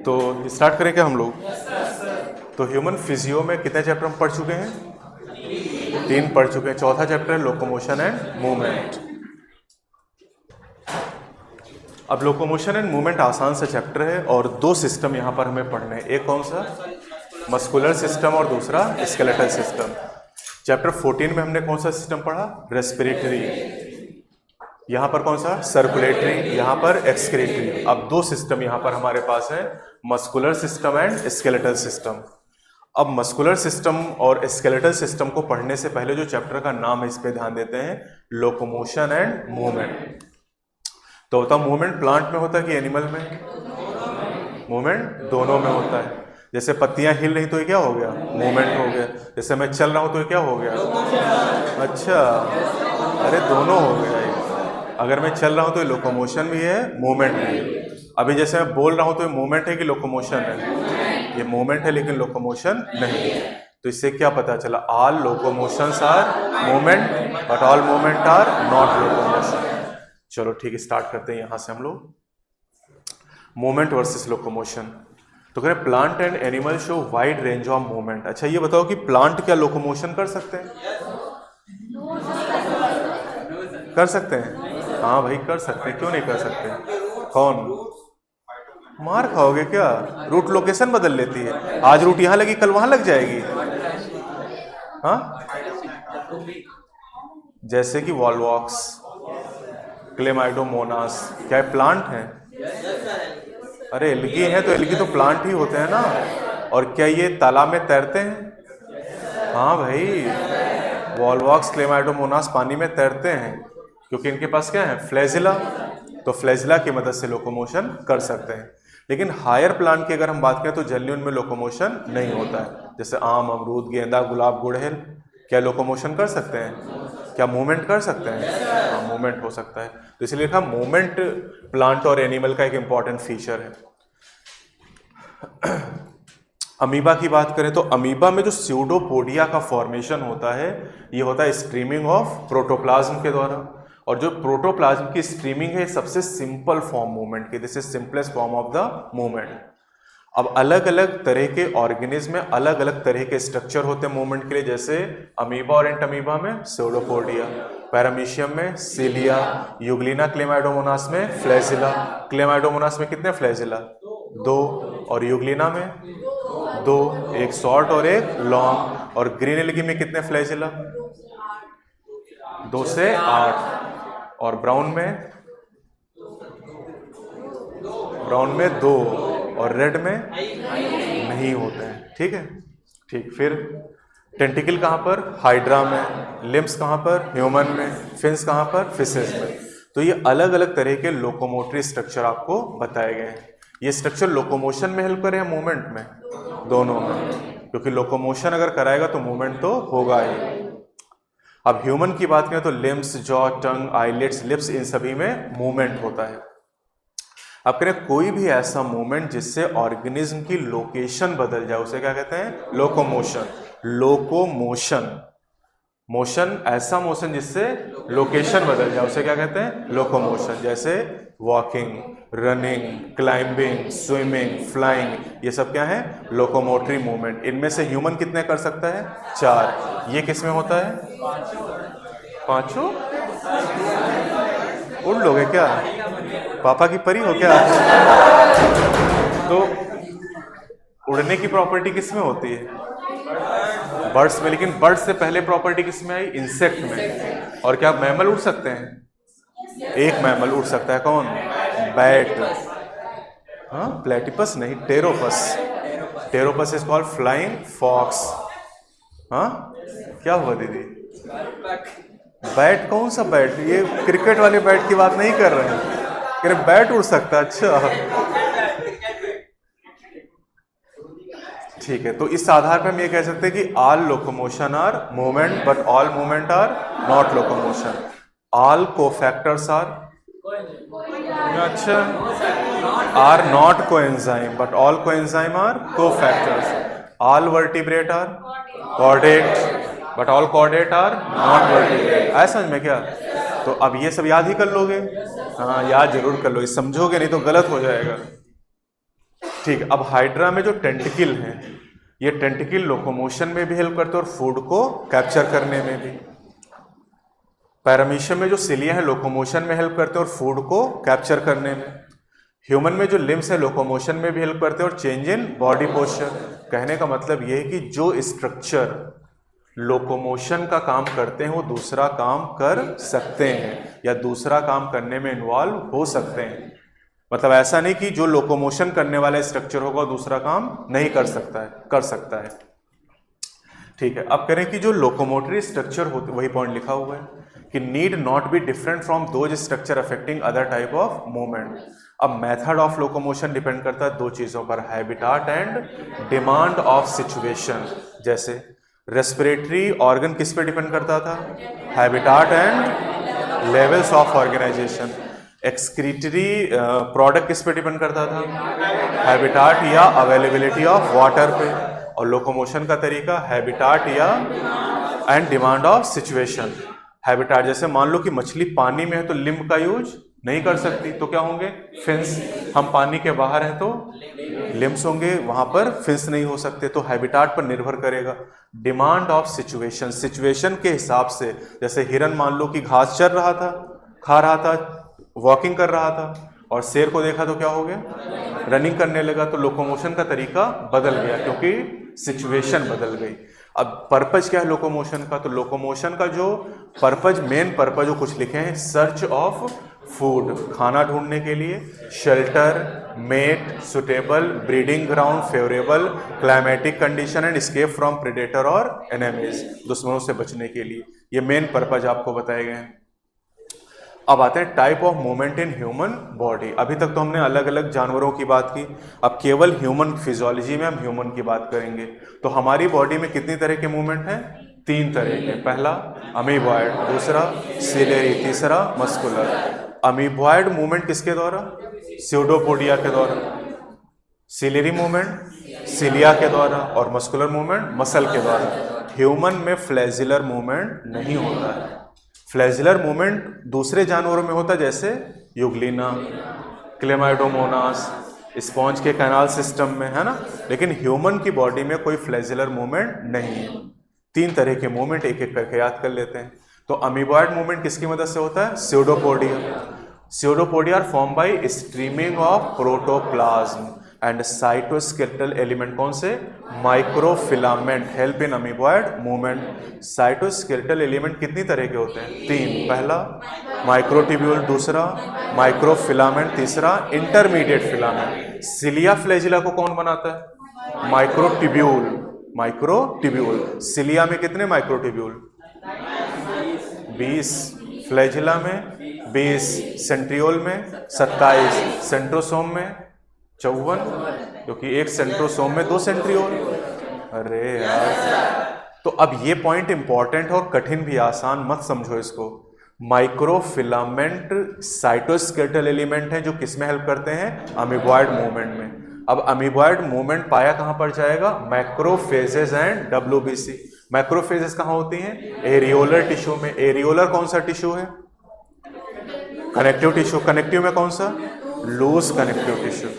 तो स्टार्ट करें क्या हम लोग? तो ह्यूमन फिजियो में कितने चैप्टर हम पढ़ चुके हैं? 3 पढ़ चुके हैं। चौथा चैप्टर है लोकोमोशन एंड मूवमेंट। अब लोकोमोशन एंड मूवमेंट आसान सा चैप्टर है और 2 सिस्टम यहाँ पर हमें पढ़ने हैं। एक कौन सा? मस्कुलर सिस्टम और दूसरा स्केलेटल सिस्टम। चैप्टर 14 में हमने कौन सा सिस्टम पढ़ा? रेस्पिरेटरी। यहाँ पर कौन सा? सर्कुलेटरी, यहाँ पर एक्सक्रीटरी। अब 2 सिस्टम यहाँ पर हमारे पास है, muscular system and skeletal system. अब मस्कुलर सिस्टम और स्केलेटल सिस्टम को पढ़ने से पहले जो चैप्टर का नाम है इस पे ध्यान देते हैं, लोकोमोशन एंड मूवमेंट। तो बताओ, मूवमेंट प्लांट में होता है कि एनिमल में? मूवमेंट दोनों में होता है। जैसे पत्तियां हिल रही तो ये क्या हो गया? मूवमेंट हो गया। जैसे मैं चल रहा हूं तो ये क्या हो गया? अच्छा, अरे दोनों हो गया। अगर मैं चल रहा हूं तो ये लोकोमोशन भी है, मूवमेंट भी है। अभी जैसे मैं बोल रहा हूं तो ये मूवमेंट है कि लोकोमोशन है? ये मूवमेंट है लेकिन लोकोमोशन नहीं है। तो इससे क्या पता चला? All locomotions are movement but all movement are not locomotion. चलो ठीक है, स्टार्ट करते हैं यहां से हम लोग। Movement versus locomotion. तो कह रहे plant and animal show wide range of movement. अच्छा ये बताओ कि प्लांट क्या लोकोमोशन कर सकते हैं? कर सकते हैं? हाँ भाई कर सकते हैं, क्यों नहीं कर सकते? कौन? मार खाओगे क्या? रूट लोकेशन बदल लेती है। आज रूट यहां लगी कल वहां लग जाएगी। हाँ, जैसे कि वॉलवॉक्स, क्लेमाइडोमोनास, क्या प्लांट है? अरे एल्गी है तो एल्गी तो प्लांट ही होते हैं ना। और क्या ये तालाब में तैरते हैं? हाँ भाई, वॉलवॉक्स, क्लेमाइडोमोनास पानी में तैरते हैं क्योंकि इनके पास क्या है? फ्लैजिला। तो फ्लैजिला की मदद से लोकोमोशन कर सकते हैं। लेकिन हायर प्लांट की अगर हम बात करें तो जनरली उनमें लोकोमोशन नहीं होता है। जैसे आम, अमरूद, गेंदा, गुलाब, गुड़हल, क्या लोकोमोशन कर सकते हैं? क्या मूवमेंट कर सकते हैं? हाँ, मूवमेंट हो सकता है। तो इसलिए लिखा मूवमेंट प्लांट और एनिमल का एक इंपॉर्टेंट फीचर है। अमीबा की बात करें तो अमीबा में जो स्यूडोपोडिया का फॉर्मेशन होता है, ये होता है स्ट्रीमिंग ऑफ प्रोटोप्लाज्म के द्वारा। और जो प्रोटोप्लाज्म की स्ट्रीमिंग है सबसे सिंपल फॉर्म मूवमेंट की, this is simplest form of the movement. अब अलग अलग तरह के ऑर्गेनिज्म में अलग अलग तरह के स्ट्रक्चर होते हैं मूवमेंट के लिए। जैसे अमीबा और एंटमीबा में स्यूडोपोडिया, पैरामीशियम में सिलिया, यूग्लिना क्लेमाइडोमोनास में फ्लैजिला। क्लेमाइडोमोनास में कितने फ्लैजिला? 2। और यूग्लिना में 2, एक शॉर्ट और एक लॉन्ग। और ग्रीन एल्गी में कितने फ्लैजिला? 2 से 8। और ब्राउन में 2। और रेड में नहीं होते हैं। ठीक है, ठीक। फिर टेंटिकल कहाँ पर? हाइड्रा में। लिम्स कहाँ पर? ह्यूमन में। फिन्स कहाँ पर? फिशेस में। तो ये अलग अलग तरह के लोकोमोटरी स्ट्रक्चर आपको बताए गए हैं। ये स्ट्रक्चर लोकोमोशन में हेल्प करे या मूवमेंट में? दोनों में, क्योंकि लोकोमोशन अगर कराएगा तो मूवमेंट तो होगा ही। अब ह्यूमन की बात करें तो लिम्स, जॉ, टंग, आईलेट्स, लिप्स, इन सभी में मूवमेंट होता है। अब करें कोई भी ऐसा मूवमेंट जिससे ऑर्गेनिज्म की लोकेशन बदल जाए उसे क्या कहते हैं? लोकोमोशन। लोकोमोशन, मोशन, ऐसा मोशन जिससे लोकेशन बदल जाए उसे क्या कहते हैं? लोकोमोशन। जैसे walking, running, climbing, swimming, flying, ये सब क्या है? Locomotory movement. इनमें से ह्यूमन कितने कर सकता है? 4। ये किस में होता है? 5। उड़ लोगे क्या? पापा की परी हो क्या? तो उड़ने की प्रॉपर्टी किस में होती है? बर्ड्स में। लेकिन बर्ड्स से पहले प्रॉपर्टी किस में आई? इंसेक्ट में। और क्या मैमल उड़ सकते हैं? एक मैमल उड़ सकता है, कौन? बैट। हाँ, प्लेटिपस नहीं, Pteropus. Pteropus is called flying fox. हाँ, क्या हुआ दीदी? बैट? कौन सा बैट? ये क्रिकेट वाले बैट की बात नहीं कर रहे हैं। कह रहे बैट उड़ सकता है। अच्छा ठीक है। तो इस आधार पर हम ये कह सकते हैं कि all locomotion are movement but all movement are not locomotion. All cofactors are, अच्छा, are not coenzyme but all coenzyme are cofactors. All vertebrate are chordate but all chordate are not vertebrate. ऐसा समझ में क्या? तो अब ये सब याद ही कर लोगे। हाँ, याद जरूर कर लो, समझोगे नहीं तो गलत हो जाएगा। ठीक है, अब हाइड्रा में जो टेंटिकल हैं, ये टेंटिकल लोकोमोशन में भी हेल्प करते हैं और फूड को कैप्चर करने में भी। पैरामीशियम में जो सिलिया है लोकोमोशन में हेल्प करते हैं और फूड को कैप्चर करने में। ह्यूमन में जो लिम्स है लोकोमोशन में भी हेल्प करते हैं और चेंज इन बॉडी पोस्चर। कहने का मतलब ये है कि जो स्ट्रक्चर लोकोमोशन का काम करते हैं वो दूसरा काम कर सकते हैं या दूसरा काम करने में इन्वॉल्व हो सकते हैं। मतलब ऐसा नहीं कि जो लोकोमोशन करने वाला स्ट्रक्चर होगा दूसरा काम नहीं कर सकता है, कर सकता है। ठीक है, अब करें कि जो लोकोमोटरी स्ट्रक्चर होते, वही पॉइंट लिखा हुआ है कि need not be different from those structure affecting other type of movement. अब मेथड ऑफ लोकोमोशन डिपेंड करता है दो चीजों पर, habitat and demand of situation. जैसे रेस्पिरेटरी ऑर्गन किस पे डिपेंड करता था? Habitat and levels of organisation. Excretory product किस पे डिपेंड करता था? हैबिटाट या अवेलेबिलिटी ऑफ वाटर पे। और लोकोमोशन का तरीका हैबिटाट या and demand of situation. Habitat जैसे मान लो कि मछली पानी में है तो लिम्ब का यूज नहीं कर सकती, तो क्या होंगे? फिन्स। हम पानी के बाहर हैं तो लिम्ब्स होंगे, वहां पर फिन्स नहीं हो सकते, तो हैबिटाट पर निर्भर करेगा। डिमांड ऑफ सिचुएशन, सिचुएशन के हिसाब से, जैसे हिरन मान लो कि घास चर रहा था, खा रहा था, वॉकिंग कर रहा था, और शेर को देखा तो क्या हो गया? रनिंग करने लगा, तो लोकोमोशन का तरीका बदल गया क्योंकि सिचुएशन बदल गई। अब पर्पज क्या है लोकोमोशन का? तो लोकोमोशन का जो पर्पज, मेन पर्पज जो कुछ लिखे हैं, सर्च ऑफ फूड, खाना ढूंढने के लिए, shelter, mate, suitable, breeding ground, favourable climatic condition and escape from predator और एनिमीज, दुश्मनों से बचने के लिए। ये मेन पर्पज आपको बताए गए हैं। अब आते हैं type of movement in human body. अभी तक तो हमने अलग अलग जानवरों की बात की, अब केवल ह्यूमन फिजियोलॉजी में हम ह्यूमन की बात करेंगे। तो हमारी बॉडी में कितनी तरह के मूवमेंट हैं? 3 तरह के। पहला अमीबॉयड, दूसरा सिलेरी, तीसरा मस्कुलर। अमीबॉयड मूवमेंट किसके द्वारा? स्यूडोपोडिया के द्वारा। सिलेरी मूवमेंट सिलिया के द्वारा, और मस्कुलर मूवमेंट मसल के द्वारा। ह्यूमन में फ्लैजिलर मूवमेंट नहीं होता है। फ्लैजिलर मूवमेंट दूसरे जानवरों में होता है, जैसे यूग्लिना, क्लेमाइडोमोनास, स्पॉन्ज के कैनाल सिस्टम में, है ना। लेकिन ह्यूमन की बॉडी में कोई फ्लैजिलर मूवमेंट नहीं है। 3 तरह के मूवमेंट एक एक करके याद कर लेते हैं। तो अमीबॉयड मूवमेंट किसकी मदद से होता है? Pseudopodia. Pseudopodia are form by streaming of protoplasm and cytoskeletal element. कौन से? Microfilament help in amoeboid movement. Cytoskeletal element कितनी तरह के होते हैं? 3। पहला माइक्रोट्यूब्यूल, दूसरा माइक्रोफिलामेंट, तीसरा इंटरमीडिएट फिलामेंट। सिलिया फ्लैजिला को कौन बनाता है? माइक्रोट्यूब्यूल। माइक्रोट्यूब्यूल। सिलिया में कितने माइक्रोट्यूब्यूल? 20। फ्लैजिला में 20, सेंट्रियोल में 27, सेंट्रोसोम में 54, क्योंकि एक सेंट्रोसोम में 2 सेंट्रियोल। अरे यार, तो अब ये पॉइंट इंपॉर्टेंट और कठिन भी, आसान मत समझो इसको। माइक्रोफिलामेंट साइटोस्केलेटल एलिमेंट है जो किसमें हेल्प करते हैं? अमीबॉयड मूवमेंट में। अब अमीबॉयड मूवमेंट पाया कहां पर जाएगा? Macrophages and WBC. मैक्रोफेजेस कहां होती हैं? एरियोलर टिश्यू में। एरियोलर कौन सा टिश्यू है? Connective tissue. कनेक्टिव में कौन सा? Loose connective tissue.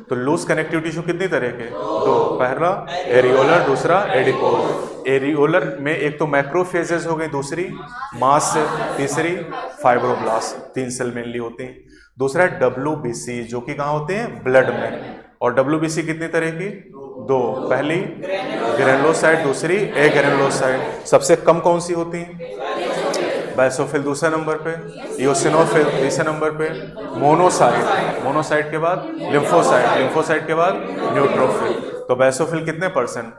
तो लूज कनेक्टिव टिश्यू कितनी तरह के? 2। पहला एरियोलर, दूसरा एडिपोज। एरियोलर में एक तो मैक्रोफेजेस हो गई, दूसरी मास से, तीसरी फाइब्रोब्लास्ट। 3 सेल मेनली होते हैं। दूसरा है डब्ल्यूबीसी, जो कि कहाँ होते हैं? ब्लड में। और डब्ल्यूबीसी कितनी तरह की? 2। पहली ग्रेनुलोसाइट, दूसरी एग्रेनुलोसाइट। सबसे कम कौन सी होती है? बैसोफिल दूसरे नंबर पे, इओसिनोफिल तीसरे नंबर पे, मोनोसाइट, मोनोसाइट के बाद लिम्फोसाइट, लिम्फोसाइट के बाद न्यूट्रोफिल। तो बैसोफिल कितने परसेंट?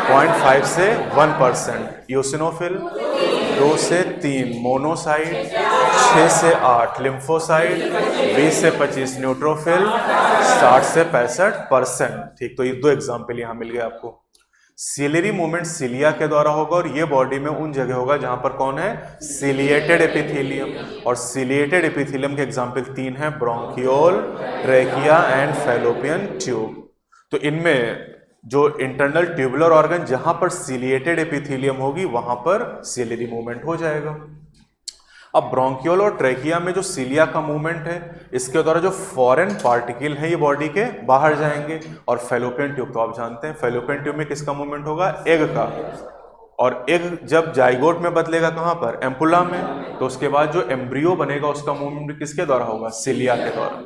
0.5 से 1%। इओसिनोफिल 2 से 3, मोनोसाइट 6 से 8, लिम्फोसाइट 20 से 25, न्यूट्रोफिल 60 से 65%। ठीक, तो ये 2 एग्जाम्पल यहाँ मिल गए आपको। सिलेरी मूवमेंट सिलिया के द्वारा होगा, और ये बॉडी में उन जगह होगा जहां पर कौन है? Ciliated epithelium. और सिलिएटेड एपिथेलियम के एग्जाम्पल 3 हैं, bronchiole, trachea and fallopian tube. तो इनमें जो इंटरनल ट्यूबुलर ऑर्गन जहां पर सिलिएटेड एपिथेलियम होगी वहां पर सिलेरी मूवमेंट हो जाएगा। अब ब्रोंकियोल और ट्रेकिया में जो सीलिया का मूवमेंट है, इसके द्वारा जो फॉरेन पार्टिकल है ये बॉडी के बाहर जाएंगे। और फेलोपियन ट्यूब तो आप जानते हैं, फेलोपियन ट्यूब में किसका मूवमेंट होगा? एग का। और एग जब जाइगोट में बदलेगा कहाँ पर? एम्पुला में। तो उसके बाद जो एम्ब्रियो बनेगा उसका मूवमेंट किसके द्वारा होगा? सीलिया के द्वारा।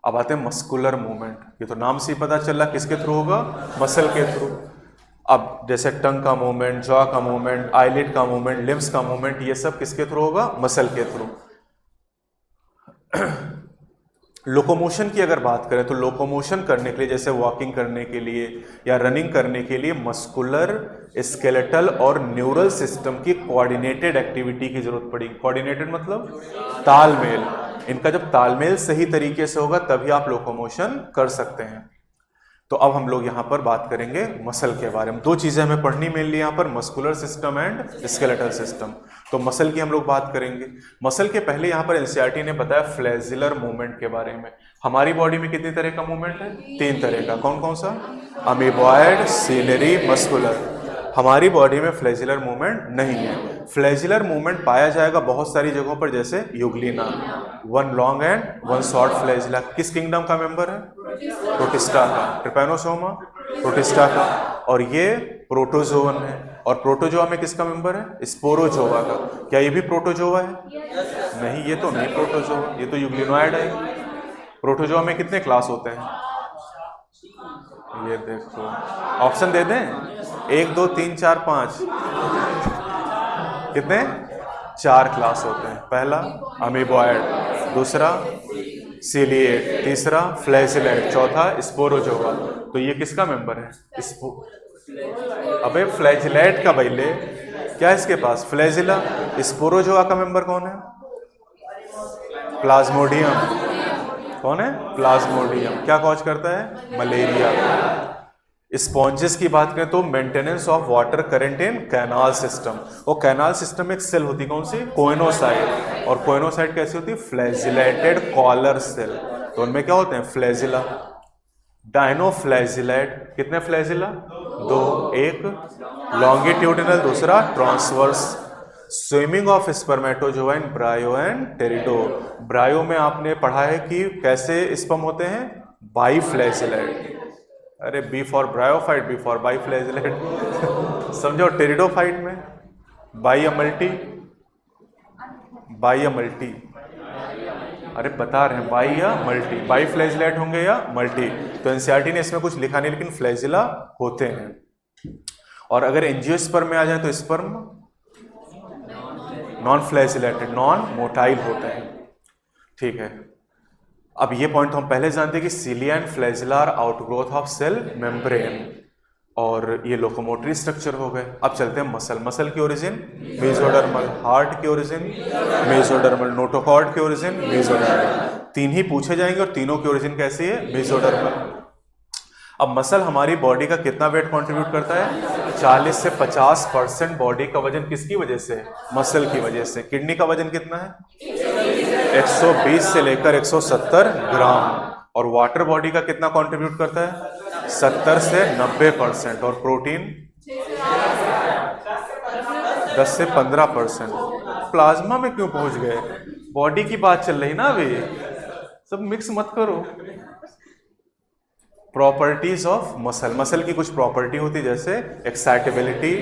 अब आते हैं मस्कुलर मूवमेंट। ये तो नाम से ही पता चल रहा किसके थ्रू होगा? मसल के थ्रू। अब जैसे टंग का मूवमेंट, जॉ का मूवमेंट, आईलिड का मूवमेंट, लिम्स का मूवमेंट, ये सब किसके थ्रू होगा? मसल के थ्रू। लोकोमोशन की अगर बात करें तो लोकोमोशन करने के लिए, जैसे वॉकिंग करने के लिए या रनिंग करने के लिए, मस्कुलर, स्केलेटल और न्यूरल सिस्टम की कोऑर्डिनेटेड एक्टिविटी की जरूरत पड़ेगी। कोऑर्डिनेटेड मतलब तालमेल। इनका जब तालमेल सही तरीके से होगा तभी आप लोकोमोशन कर सकते हैं। तो अब हम लोग यहाँ पर बात करेंगे मसल के बारे में। दो चीजें हमें पढ़नी मेनली यहाँ पर, muscular system and skeletal system. तो मसल की हम लोग बात करेंगे। मसल के पहले यहाँ पर एनसीईआरटी ने बताया फ्लैजिलर मूवमेंट के बारे में। हमारी बॉडी में कितनी तरह का मूवमेंट है? 3 तरह का। कौन कौन सा? Amoeboid, ciliary, muscular. हमारी बॉडी में फ्लैजिलर मूवमेंट नहीं है। फ्लैजिलर मूवमेंट पाया जाएगा बहुत सारी जगहों पर, जैसे Euglena, 1 long and 1 short flagella. किस किंगडम का मेंबर है? प्रोटिस्टा का। ट्रिपैनोसोमा प्रोटिस्टा का। और ये प्रोटोजोवन है। और प्रोटोजोआ में किसका मेंबर है? स्पोरोजोआ का। क्या ये भी प्रोटोजोआ है? नहीं, ये तो नहीं प्रोटोजोआ, ये तो यूग्लिनोइड है। प्रोटोजोआ में कितने क्लास होते हैं? ये देखो, ऑप्शन दे दें? 1 2 3 4 5। कितने? 4 क्लास होते हैं। पहला अमीबॉयड, दूसरा सीलिएट, तीसरा फ्लैजिलेट, चौथा स्पोरोजोआ। तो ये किसका मेंबर है? अबे फ्लैजिलेट का बैले, क्या इसके पास? फ्लैजिला। स्पोरोजोआ का मेंबर कौन है? प्लाज्मोडियम। कौन है? प्लाज्मोडियम। क्या कॉज करता है? मलेरिया। स्पॉन्जेस की बात करें तो maintenance of water current in canal system. वो कैनाल सिस्टम में एक सेल होती, कौन सी? कोइनोसाइट। और कोइनोसाइट कैसी होती है? Flagellated collar cell. तो उनमें क्या होते हैं? फ्लैजिला। डायनोफ्लैजिलेट। कितने फ्लैजिला? 2, एक लॉन्गिट्यूडिनल, दूसरा transverse. Swimming of spermatozoa in bryo and pterido. Bryo में आपने पढ़ा है कि कैसे स्पर्म होते हैं? बाइफ्लैजिलेट। अरे B for bryophyte, B for biflagellate समझो। टेरिडोफाइट में बाई या मल्टी? बाई या मल्टी? अरे बता रहे हैं, बाई या मल्टी? बाइफ्लैजिलेट होंगे या मल्टी? तो एनसीईआरटी ने इसमें कुछ लिखा नहीं, लेकिन फ्लैजिला होते हैं। और अगर एंजियोस्पर्म में आ जाए तो sperm non flagellated, non motile होते हैं। ठीक है, अब ये पॉइंट तो हम पहले जानते हैं कि cilia and flagella are outgrowth of cell membrane. और ये लोकोमोटरी स्ट्रक्चर हो गए। अब चलते हैं मसल। मसल की ओरिजिन मेसोडर्मल, हार्ट की ओरिजिन मेसोडर्मल, नोटोकॉर्ड की ओरिजिन मेसोडर्मल। 3 ही पूछे जाएंगे और तीनों की ओरिजिन कैसी है? मेसोडर्मल। अब मसल हमारी बॉडी का कितना वेट कंट्रीब्यूट करता है? 40 से 50% बॉडी का वजन किसकी वजह से? मसल की वजह से। किडनी का वजन कितना है? 120 से लेकर 170 ग्राम। और वाटर बॉडी का कितना कंट्रीब्यूट करता है? 70 से 90%। और प्रोटीन 10 से 15%। प्लाज्मा में क्यों पहुंच गए? बॉडी की बात चल रही ना अभी, सब मिक्स मत करो। Properties of muscle. मसल की कुछ प्रॉपर्टी होती है, जैसे excitability,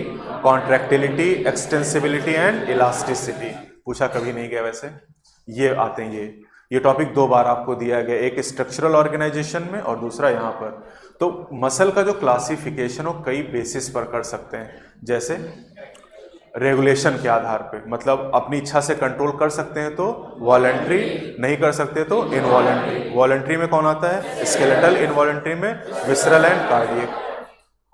contractility, extensibility and elasticity. पूछा कभी नहीं गया वैसे, ये आते हैं। ये टॉपिक 2 बार आपको दिया गया, एक स्ट्रक्चरल ऑर्गेनाइजेशन में और दूसरा यहाँ पर। तो मसल का जो क्लासिफिकेशन हो कई बेसिस पर कर सकते हैं, जैसे रेगुलेशन के आधार पे, मतलब अपनी इच्छा से कंट्रोल कर सकते हैं तो वॉलंटरी, नहीं कर सकते तो इनवॉलंटरी। वॉलंटरी में कौन आता है? स्केलेटल। इनवॉलंटरी में विसरल एंड कार्डियक।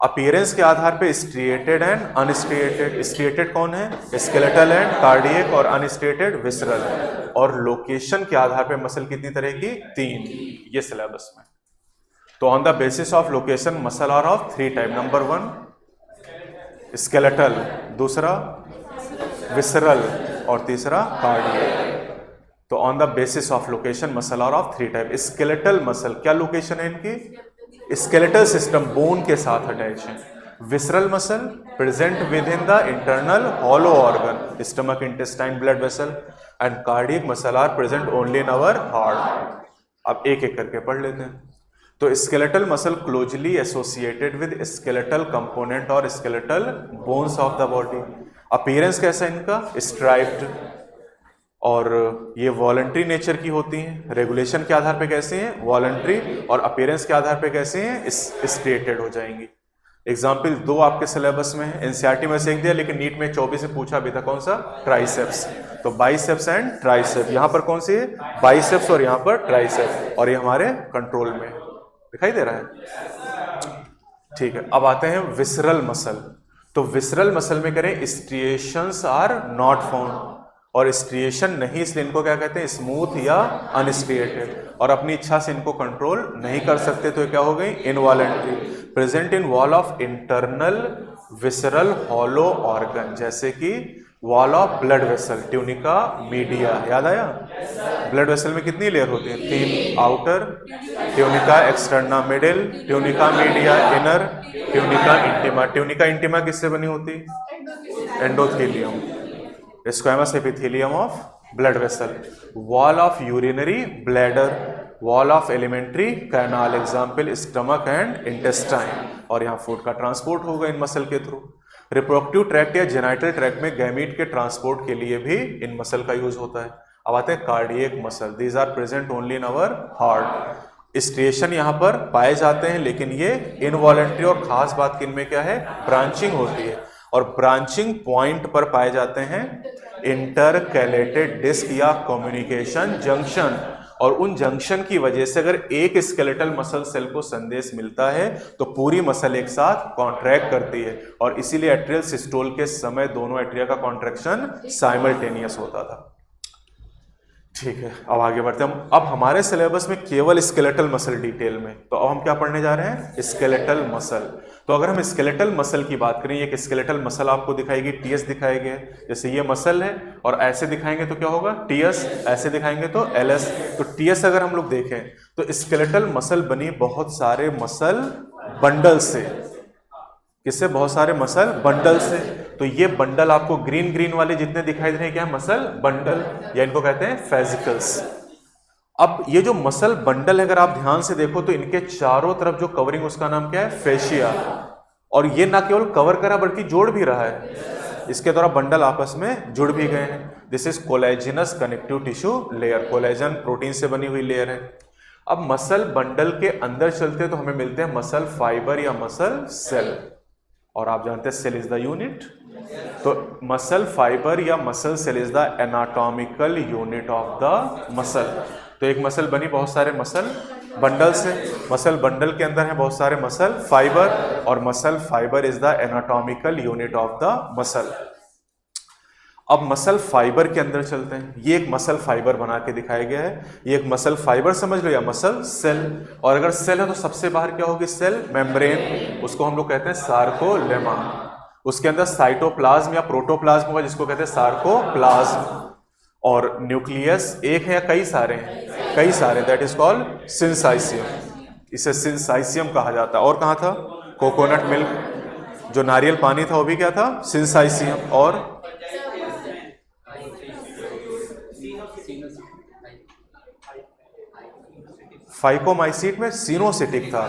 अपीयरेंस के आधार पे स्ट्रिएटेड एंड अनस्ट्रिएटेड। स्ट्रिएटेड कौन है? स्केलेटल एंड कार्डियक, और अनस्ट्रिएटेड विसरल। और लोकेशन के आधार पे मसल कितनी तरह की? 3, ये सिलेबस में। तो on the basis of location muscle are of 3 type. Number 1 skeletal, दूसरा विसरल और तीसरा कार्डियक। तो on the basis of location muscle are of 3 type. Skeletal muscle क्या लोकेशन है इनकी? स्केलेटल सिस्टम बोन के साथ अटैच है। Visceral muscle present within the internal hollow organ stomach, intestine, blood vessel, and cardiac muscle are present only in our heart. अब एक एक करके पढ़ लेते हैं। तो skeletal muscle closely associated with skeletal component और skeletal bones of the body. Appearance कैसा है इनका? स्ट्राइप्ड, और ये वॉलंटरी नेचर की होती हैं। रेगुलेशन के आधार पे कैसे हैं? वॉलंटरी, और अपीयरेंस के आधार पे कैसे हैं? स्ट्रेटेड हो जाएंगी। एग्जाम्पल दो आपके सिलेबस में है, एनसीईआरटी में से एक दिया, लेकिन नीट में 24 से पूछा भी था, कौन सा? ट्राइसेप्स। तो बाइसेप्स एंड ट्राइसेप, यहाँ पर कौन सी है? बाइसेप्स, और यहाँ पर ट्राइसेप, और ये हमारे कंट्रोल में दिखाई दे रहा है। ठीक है, अब आते हैं विसरल मसल। तो विसरल मसल में करें स्ट्रिएशंस आर नॉट फाउंड, और स्ट्रिएशन नहीं, इसलिए इनको क्या कहते हैं? स्मूथ या अनस्ट्रिएटेड, और अपनी इच्छा से इनको कंट्रोल नहीं कर सकते, तो ये क्या हो गई? Involuntary. Present in wall of internal visceral hollow organ, जैसे कि wall of blood vessel, tunica media, याद आया? ब्लड वेसल में कितनी लेयर होती है? 3, outer tunica externa middle, tunica media inner, tunica intima. Tunica intima किससे बनी होती? Endothelium, squamous epithelium of blood vessel. Wall of urinary bladder, wall of alimentary canal, example stomach and intestine, और यहाँ food का transport होगा इन muscle के through. Reproductive tract या genital tract में गैमीट के ट्रांसपोर्ट के लिए भी इन मसल का यूज होता है। अब आते हैं cardiac muscle, these are present only in our heart. Striation यहाँ पर पाए जाते हैं, लेकिन ये इनवॉलंटरी, और खास बात किनमें क्या है? ब्रांचिंग होती है, और ब्रांचिंग पॉइंट पर पाए जाते हैं इंटरकैलेटेड डिस्क या कम्युनिकेशन जंक्शन, और उन जंक्शन की वजह से अगर एक स्केलेटल मसल सेल को संदेश मिलता है तो पूरी मसल एक साथ कॉन्ट्रैक्ट करती है, और इसीलिए एट्रियल सिस्टोल के समय दोनों एट्रिया का कॉन्ट्रैक्शन साइमल्टेनियस होता था। ठीक है, अब आगे बढ़ते हैं हम। अब हमारे सिलेबस में केवल स्केलेटल मसल डिटेल में, तो अब हम क्या पढ़ने जा रहे हैं? Skeletal muscle. तो अगर हम स्केलेटल मसल की बात करें, एक स्केलेटल मसल आपको दिखाएगी, टीएस दिखाएंगे, जैसे ये मसल है, और ऐसे दिखाएंगे तो क्या होगा? टीएस, ऐसे दिखाएंगे तो एलएस। तो टीएस अगर हम लोग देखें तो स्केलेटल मसल बनी बहुत सारे मसल बंडल से। किससे? बहुत सारे मसल बंडल से। तो ये बंडल आपको ग्रीन ग्रीन वाले जितने दिखाई दे रहे हैं, क्या है? मसल बंडल, या इनको कहते हैं फेजिकल्स। अब ये जो मसल बंडल है, अगर आप ध्यान से देखो तो इनके चारों तरफ जो कवरिंग, उसका नाम क्या है? फेशिया। और ये ना केवल कवर करा बल्कि जोड़ भी रहा है, इसके द्वारा बंडल आपस में जुड़ भी गए हैं। This is collagenous connective tissue layer, collagen protein से बनी हुई लेयर है। अब मसल बंडल के अंदर चलते तो हमें मिलते हैं मसल फाइबर या मसल सेल, और आप जानते हैं सेल इज द यूनिट। तो मसल फाइबर या muscle cell is the anatomical unit of the muscle. तो एक मसल बनी बहुत सारे मसल बंडल से, मसल बंडल के अंदर है बहुत सारे मसल फाइबर, और muscle fibre is the anatomical unit of the muscle. अब मसल फाइबर के अंदर चलते हैं। ये एक मसल फाइबर बना के दिखाया गया है, ये एक मसल फाइबर समझ लो, या मसल सेल। और अगर सेल है तो सबसे बाहर क्या होगी? सेल मेम्ब्रेन, उसको हम लोग कहते हैं सार्कोलेमा। उसके अंदर साइटोप्लाज्म या प्रोटोप्लाज्म होगा, जिसको कहते हैं सार्कोप्लाज्म। और न्यूक्लियस एक है या कई सारे हैं? कई सारे, दैट इज कॉल्ड सिंसाइसियम। इसे सिंसाइसियम कहा जाता है। और कहाँ था? कोकोनट मिल्क, जो नारियल पानी था वो भी क्या था? सिंसाइसियम। और फाइकोमाइसीट में सिनोसिटिक था।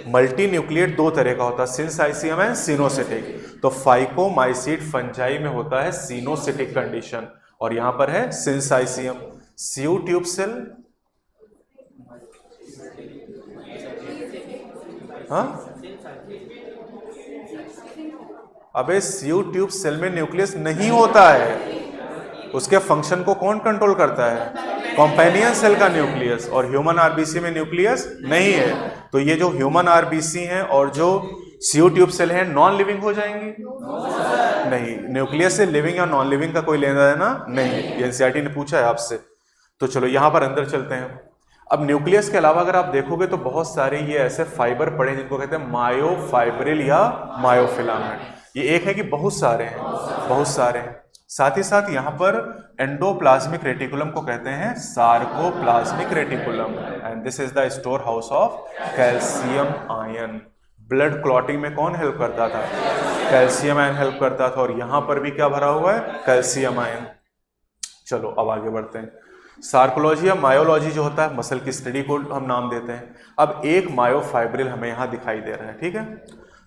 मल्टी न्यूक्लिएट दो तरह का होता है, सिंसाइसियम एंड सिनोसिटिक। तो फाइकोमाइसीट फंजाई में होता है सिनोसिटिक कंडीशन, और यहां पर है सिंसाइसियम। सीयू ट्यूब सेल, हाँ? अबे सीयू ट्यूब सेल में न्यूक्लियस नहीं होता है, उसके फंक्शन को कौन कंट्रोल करता है? कॉम्पेनियन सेल का न्यूक्लियस। और ह्यूमन आरबीसी में न्यूक्लियस नहीं है। तो ये जो ह्यूमन आरबीसी हैं और जो सीयू ट्यूब सेल हैं, नॉन लिविंग हो जाएंगी? नहीं, न्यूक्लियस से लिविंग या नॉन लिविंग का कोई लेना देना नहीं। एनसीईआरटी ने पूछा है आपसे। तो चलो यहां पर अंदर चलते हैं। अब न्यूक्लियस के अलावा अगर आप देखोगे तो बहुत सारे ये ऐसे फाइबर पड़े जिनको कहते हैं मायोफाइब्रिल या मायोफिलामेंट। ये एक है कि बहुत सारे हैं? बहुत सारे हैं। साथ ही साथ यहाँ पर एंडोप्लाज्मिक रेटिकुलम को कहते हैं sarcoplasmic reticulum, and this is the store house of calcium ion. Blood clotting में कौन हेल्प करता था? कैल्शियम आयन हेल्प करता था। और यहाँ पर भी क्या भरा हुआ है? Calcium ion. चलो अब आगे बढ़ते हैं। सार्कोलॉजी या मायोलॉजी जो होता है, मसल की स्टडी को हम नाम देते हैं। अब एक मायोफाइब्रिल हमें यहाँ दिखाई दे रहा है, ठीक है।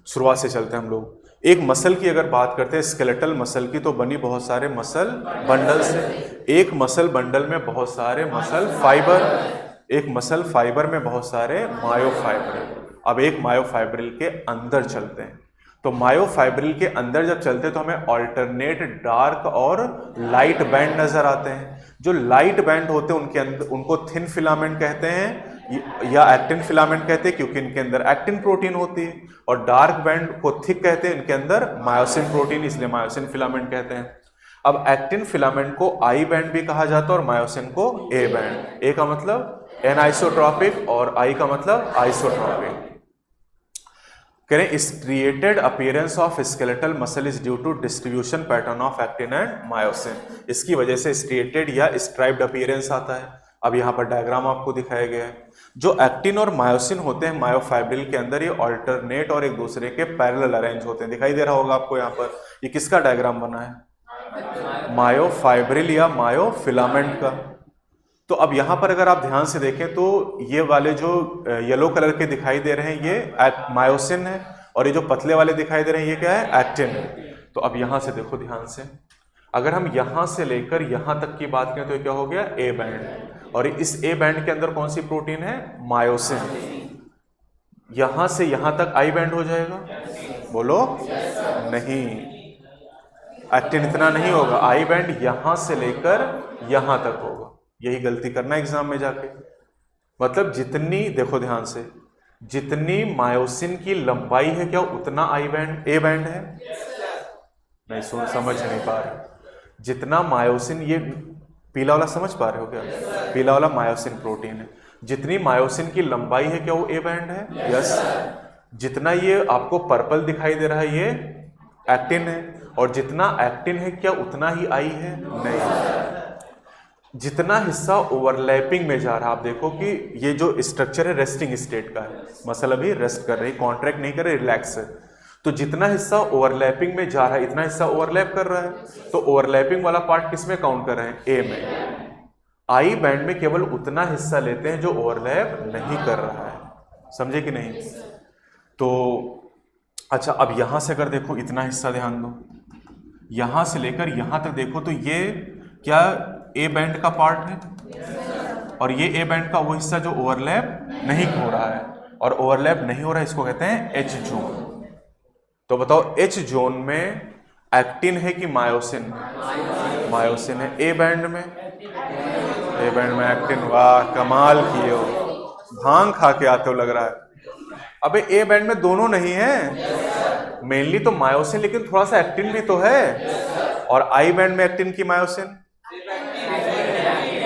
शुरुआत से चलते हैं हम लोग। एक मसल की अगर बात करते हैं, स्केलेटल मसल की, तो बनी बहुत सारे मसल बंडल से। एक मसल बंडल में बहुत सारे मसल फाइबर, एक मसल फाइबर में बहुत सारे मायोफाइब्रिल। अब एक मायोफाइब्रिल के अंदर चलते हैं। तो मायोफाइब्रिल के अंदर जब चलते हैं तो हमें ऑल्टरनेट डार्क और लाइट बैंड नजर आते हैं। जो लाइट बैंड होते हैं उनके अंदर, उनको थिन फिलामेंट कहते हैं या एक्टिन फिलामेंट कहते हैं, क्योंकि इनके अंदर एक्टिन प्रोटीन होती है। और डार्क बैंड को थिक कहते हैं, इनके अंदर मायोसिन प्रोटीन, इसलिए मायोसिन फिलामेंट कहते हैं। अब एक्टिन फिलामेंट को आई बैंड भी कहा जाता है और मायोसिन को ए बैंड। ए का मतलब एनाइसोट्रॉपिक और आई का मतलब आइसोट्रॉपिक। कह रहे striated appearance of skeletal muscle is due to distribution pattern of actin and myosin. इसकी वजह से स्ट्रिएटेड या स्ट्राइप्ड अपीयरेंस आता है। अब यहाँ पर डायग्राम आपको दिखाया गया है। जो एक्टिन और मायोसिन होते हैं मायोफाइब्रिल के अंदर, ये ऑल्टरनेट और एक दूसरे के पैरेलल अरेंज होते हैं। दिखाई दे रहा होगा आपको यहाँ पर। ये किसका डायग्राम बना है? मायोफाइब्रिल या मायोफिलामेंट का। तो अब यहाँ पर अगर आप ध्यान से देखें तो ये वाले जो येलो कलर के दिखाई दे रहे हैं ये मायोसिन है, और ये जो पतले वाले दिखाई दे रहे हैं ये क्या है? एक्टिन है। तो अब यहाँ से देखो ध्यान से, अगर हम यहाँ से लेकर यहाँ तक की बात करें तो ये क्या हो गया? A band. और इस ए बैंड के अंदर कौन सी प्रोटीन है? मायोसिन। यहाँ से यहाँ तक आई बैंड हो जाएगा? बोलो नहीं, एक्टिन इतना नहीं होगा। आई बैंड यहाँ से लेकर यहाँ तक होगा। यही गलती करना एग्जाम में जाके। मतलब जितनी, देखो ध्यान से, जितनी मायोसिन की लंबाई है क्या उतना आई बैंड ए बैंड है? नहीं, समझ नहीं पा रहे। जितना मायोसिन, ये पीला वाला समझ पा रहे हो क्या? पीला वाला मायोसिन प्रोटीन है। जितनी मायोसिन की लंबाई है क्या वो ए बैंड है? यस। जितना ये आपको पर्पल दिखाई दे रहा है ये एक्टिन है। और जितना एक्टिन है क्या उतना ही आई है? नहीं। जितना हिस्सा ओवरलैपिंग में जा रहा है, आप देखो कि ये जो स्ट्रक्चर है रेस्टिंग स्टेट का है, मसल अभी रेस्ट कर रही, कॉन्ट्रैक्ट नहीं कर रही, रिलैक्स है। तो जितना हिस्सा ओवरलैपिंग में जा रहा है इतना हिस्सा ओवरलैप कर रहा है। तो ओवरलैपिंग वाला पार्ट किस में काउंट कर रहे हैं? ए में। आई बैंड में केवल उतना हिस्सा लेते हैं जो ओवरलैप नहीं कर रहा है। समझे कि नहीं? तो अच्छा, अब यहां से अगर देखो इतना हिस्सा ध्यान दो, यहां से लेकर यहां तक देखो तो ये क्या ए बैंड का पार्ट है? और ये ए बैंड का वो हिस्सा जो ओवरलैप नहीं हो रहा है। और ओवरलैप नहीं हो रहा है इसको कहते हैं एच जोन। तो बताओ एच जोन में एक्टिन है कि मायोसिन? मायोसिन है। ए बैंड में? ए बैंड में एक्टिन। वाह, कमाल किए हो, भांग खा के आते हो लग रहा है। अबे ए बैंड में दोनों नहीं है, मेनली तो मायोसिन, लेकिन थोड़ा सा एक्टिन भी तो है। और आई बैंड में एक्टिन की मायोसिन?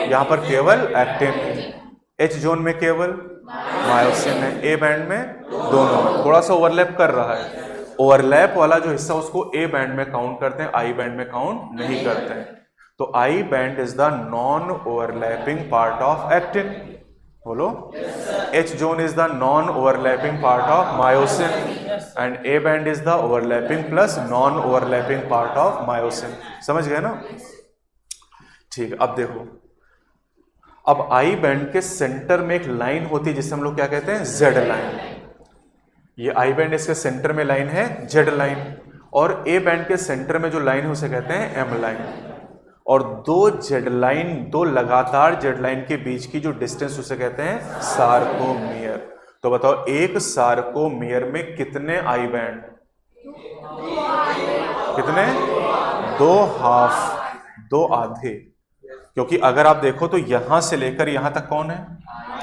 यहां पर केवल एक्टिन। एच जोन में केवल मायोसिन है। ए बैंड में दोनों, थोड़ा सा ओवरलैप कर रहा है। ओवरलैप वाला जो हिस्सा उसको ए बैंड में काउंट करते हैं, आई बैंड में काउंट नहीं करते हैं। तो I band is the non overlapping part of actin. बोलो। H zone is the non overlapping part of myosin and A band is the overlapping plus non overlapping part of myosin. समझ गए ना? ठीक। अब देखो, अब आई बैंड के centre में एक लाइन होती है जिसे हम लोग क्या कहते हैं? Z line. ये आई बैंड इसके सेंटर में लाइन है जेड लाइन, और ए बैंड के सेंटर में जो लाइन है उसे कहते हैं एम लाइन। और दो जेड लाइन, दो लगातार जेड लाइन के बीच की जो डिस्टेंस उसे कहते हैं सार्कोमियर। तो बताओ एक सार्कोमियर में कितने आई बैंड? कितने? दो हाफ, दो आधे। क्योंकि अगर आप देखो तो यहां से लेकर यहां तक कौन है?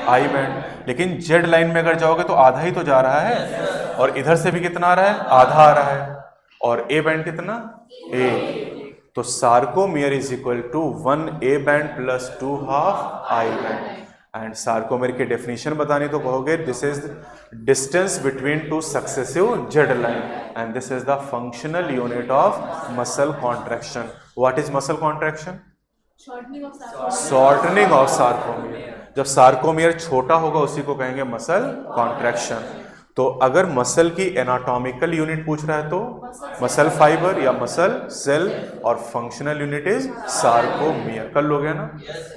I band. लेकिन जेड लाइन में अगर जाओगे तो आधा ही तो जा रहा है, और इधर से भी कितना आ रहा है? आधा आ रहा है। और ए बैंड कितना? ए। तो sarcomere is equal to 1 A band plus 2 half I band. And sarcomere की डेफिनेशन बतानी तो कहोगे this is distance between two successive Z line and this is the functional unit of muscle contraction. What is muscle contraction? Shortening of sarcomere. जब sarcomere छोटा होगा उसी को कहेंगे मसल कॉन्ट्रैक्शन। तो अगर मसल की एनाटॉमिकल यूनिट पूछ रहा है तो मसल फाइबर या मसल सेल, और फंक्शनल यूनिट इज सार्कोमियर। कर लोगे ना?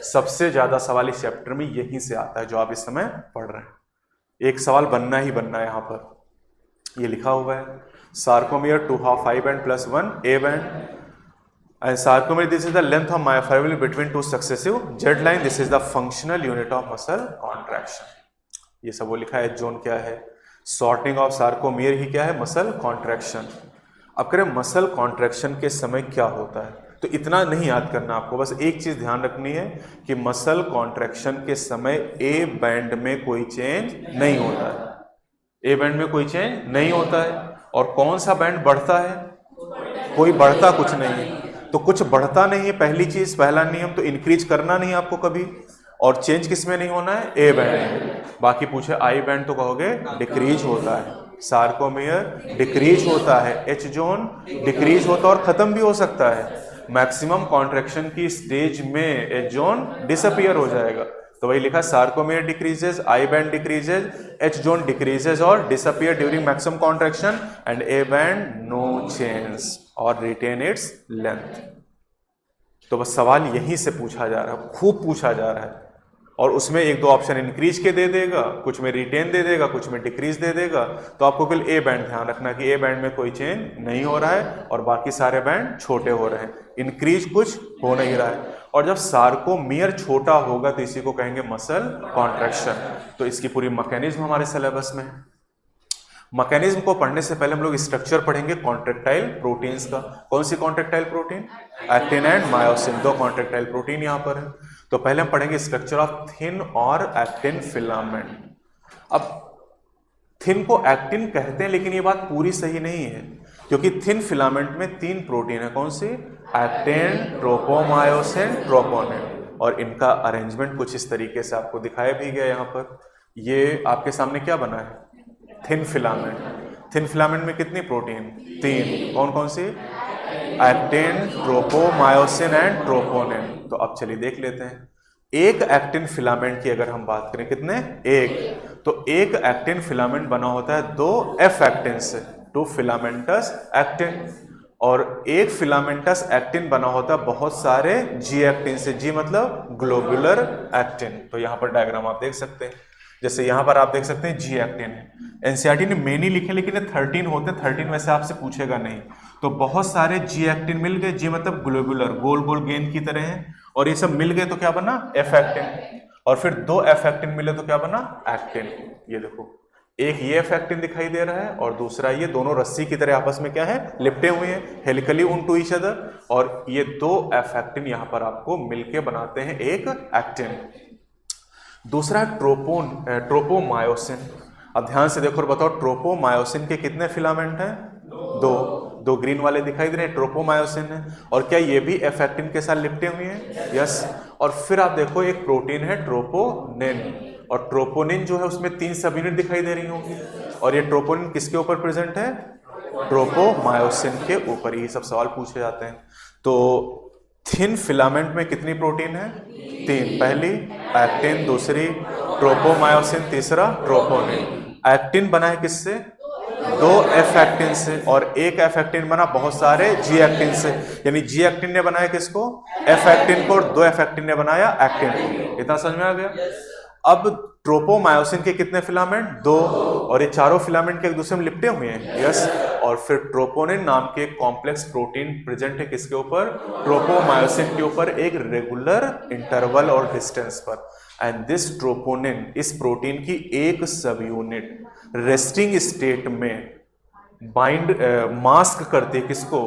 सबसे ज्यादा सवाल इस चैप्टर में यहीं से आता है जो आप इस समय पढ़ रहे हैं। एक सवाल बनना ही बनना है। यहां पर ये लिखा हुआ है sarcomere 2 half I band plus 1 A band, and sarcomere this is the length of myofibril between two successive Z line, this is the functional unit of muscle contraction। ये सब वो लिखा है। जोन क्या है? शॉर्टनिंग ऑफ सार्कोमियर ही क्या है? Muscle contraction. अब करें मसल कॉन्ट्रैक्शन के समय क्या होता है, तो इतना नहीं याद करना आपको, बस एक चीज ध्यान रखनी है कि मसल कॉन्ट्रैक्शन के समय ए बैंड में कोई चेंज नहीं होता है। ए बैंड में कोई चेंज नहीं होता है। और कौन सा बैंड बढ़ता है? कोई बढ़ता कुछ नहीं है। तो कुछ बढ़ता नहीं है, पहली चीज, पहला नियम तो इंक्रीज करना नहीं आपको कभी। और चेंज किस में नहीं होना है? A band. बाकी पूछे आई बैंड तो कहोगे डिक्रीज होता है, सार्कोमियर डिक्रीज होता है, एच जोन डिक्रीज होता है और खत्म भी हो सकता है। मैक्सिमम कॉन्ट्रैक्शन की स्टेज में एच जोन डिसअपियर हो जाएगा। तो वही लिखा sarcomere decreases, I band decreases, H zone decreases और disappear during maximum contraction, and A band no change और रिटेन इट्स लेंथ। तो बस सवाल यहीं से पूछा जा रहा है, खूब पूछा जा रहा है। और उसमें एक दो ऑप्शन इंक्रीज के दे देगा, कुछ में रिटेन दे देगा, कुछ में डिक्रीज दे देगा। तो आपको केवल ए बैंड ध्यान रखना कि ए बैंड में कोई चेंज नहीं हो रहा है और बाकी सारे बैंड छोटे हो रहे हैं, इंक्रीज कुछ हो नहीं रहा है। और जब सार्कोमियर छोटा होगा तो इसी को कहेंगे मसल कॉन्ट्रैक्शन। तो इसकी पूरी मैकेनिज्म हमारे सिलेबस में है। मैकेनिज्म को पढ़ने से पहले हम लोग स्ट्रक्चर पढ़ेंगे कॉन्ट्रैक्टाइल प्रोटीन्स का। कौन सी contractile protein? Actin and myosin, दो कॉन्ट्रैक्टाइल प्रोटीन यहां पर है। तो पहले हम पढ़ेंगे स्ट्रक्चर ऑफ थिन और एक्टिन फिलामेंट। अब थिन को एक्टिन कहते हैं लेकिन ये बात पूरी सही नहीं है, क्योंकि थिन फिलामेंट में 3 प्रोटीन है। कौन सी? Actin, tropomyosin, troponin. और इनका अरेंजमेंट कुछ इस तरीके से आपको दिखाया भी गया यहाँ पर। ये आपके सामने क्या बना है? Thin filament. थिन फिलामेंट में कितनी प्रोटीन? 3। कौन कौन सी? Actin, tropomyosin and troponin. तो अब चलिए देख लेते हैं। एक एक्टिन फिलामेंट की अगर हम बात करें, कितने? एक। तो एक एक्टिन फिलामेंट बना होता है 2 एफ एक्टिन से, 2 फिलामेंटस एक्टिन। और एक फिलामेंटस एक्टिन बना होता है बहुत सारे जी एक्टिन से। जी मतलब ग्लोबुलर एक्टिन। तो यहां पर डायग्राम आप देख सकते हैं। जैसे यहां पर आप देख सकते हैं जी एक्टिन है। एनसीईआरटी ने मेनी लिखे लेकिन 13 होते हैं, 13 वैसे आपसे पूछेगा नहीं। तो बहुत सारे जी एक्टिन मिल गए। जी मतलब ग्लोबुलर, गोल गोल गेंद की तरह है। और ये सब मिल गए तो क्या बना? F actin. और फिर 2 एफ एक्टिन मिले तो क्या बना? एक्टिन। ये देखो, एक ये एफ एक्टिन दिखाई दे रहा है और दूसरा ये, दोनों रस्सी की तरह आपस में क्या है? लिपटे हुए हैं, हेलिकली उन टू ईच अदर। और ये 2 एफ एक्टिन यहां पर आपको मिलके बनाते हैं एक एक्टिन। दूसरा ट्रोपोमायोसिन। अब ध्यान से देखो और बताओ, ट्रोपोमायोसिन के कितने फिलामेंट हैं? 2 ग्रीन वाले दिखाई दे रहे हैं, ट्रोपोमायोसिन है। और क्या ये भी एफ एक्टिन के साथ लिपटे हुए हैं? यस। और फिर आप देखो एक प्रोटीन है ट्रोपोनिन, और ट्रोपोनिन जो है उसमें 3 सब यूनिट दिखाई दे रही होंगी। और ये ट्रोपोनिन किसके ऊपर प्रेजेंट है? ट्रोपोमायोसिन के ऊपर। ये सब सवाल पूछे जाते हैं। तो थिन फिलामेंट में कितनी प्रोटीन है? 3। पहली एक्टिन, दूसरी ट्रोपोमायोसिन, तीसरा ट्रोपोनिन। एक्टिन बना है किससे? 2 एफ एक्टिन से। और एक एफ एक्टिन बना बहुत सारे जी एक्टिन से। यानी जी एक्टिन ने बनाया किसको? एफ एक्टिन को। और 2 एफ एक्टिन ने बनाया एक्टिन को। इतना समझ में आ गया? अब ट्रोपोमायोसिन के कितने फिलामेंट? 2। और ये चारों फिलामेंट के एक दूसरे में लिपटे हुए हैं। यस। और फिर ट्रोपोनिन नाम के कॉम्प्लेक्स प्रोटीन प्रेजेंट है किसके ऊपर? ट्रोपोमायोसिन के ऊपर, एक रेगुलर इंटरवल और डिस्टेंस पर। एंड दिस ट्रोपोनिन, इस प्रोटीन की एक सब यूनिट रेस्टिंग स्टेट में मास्क करती है किसको?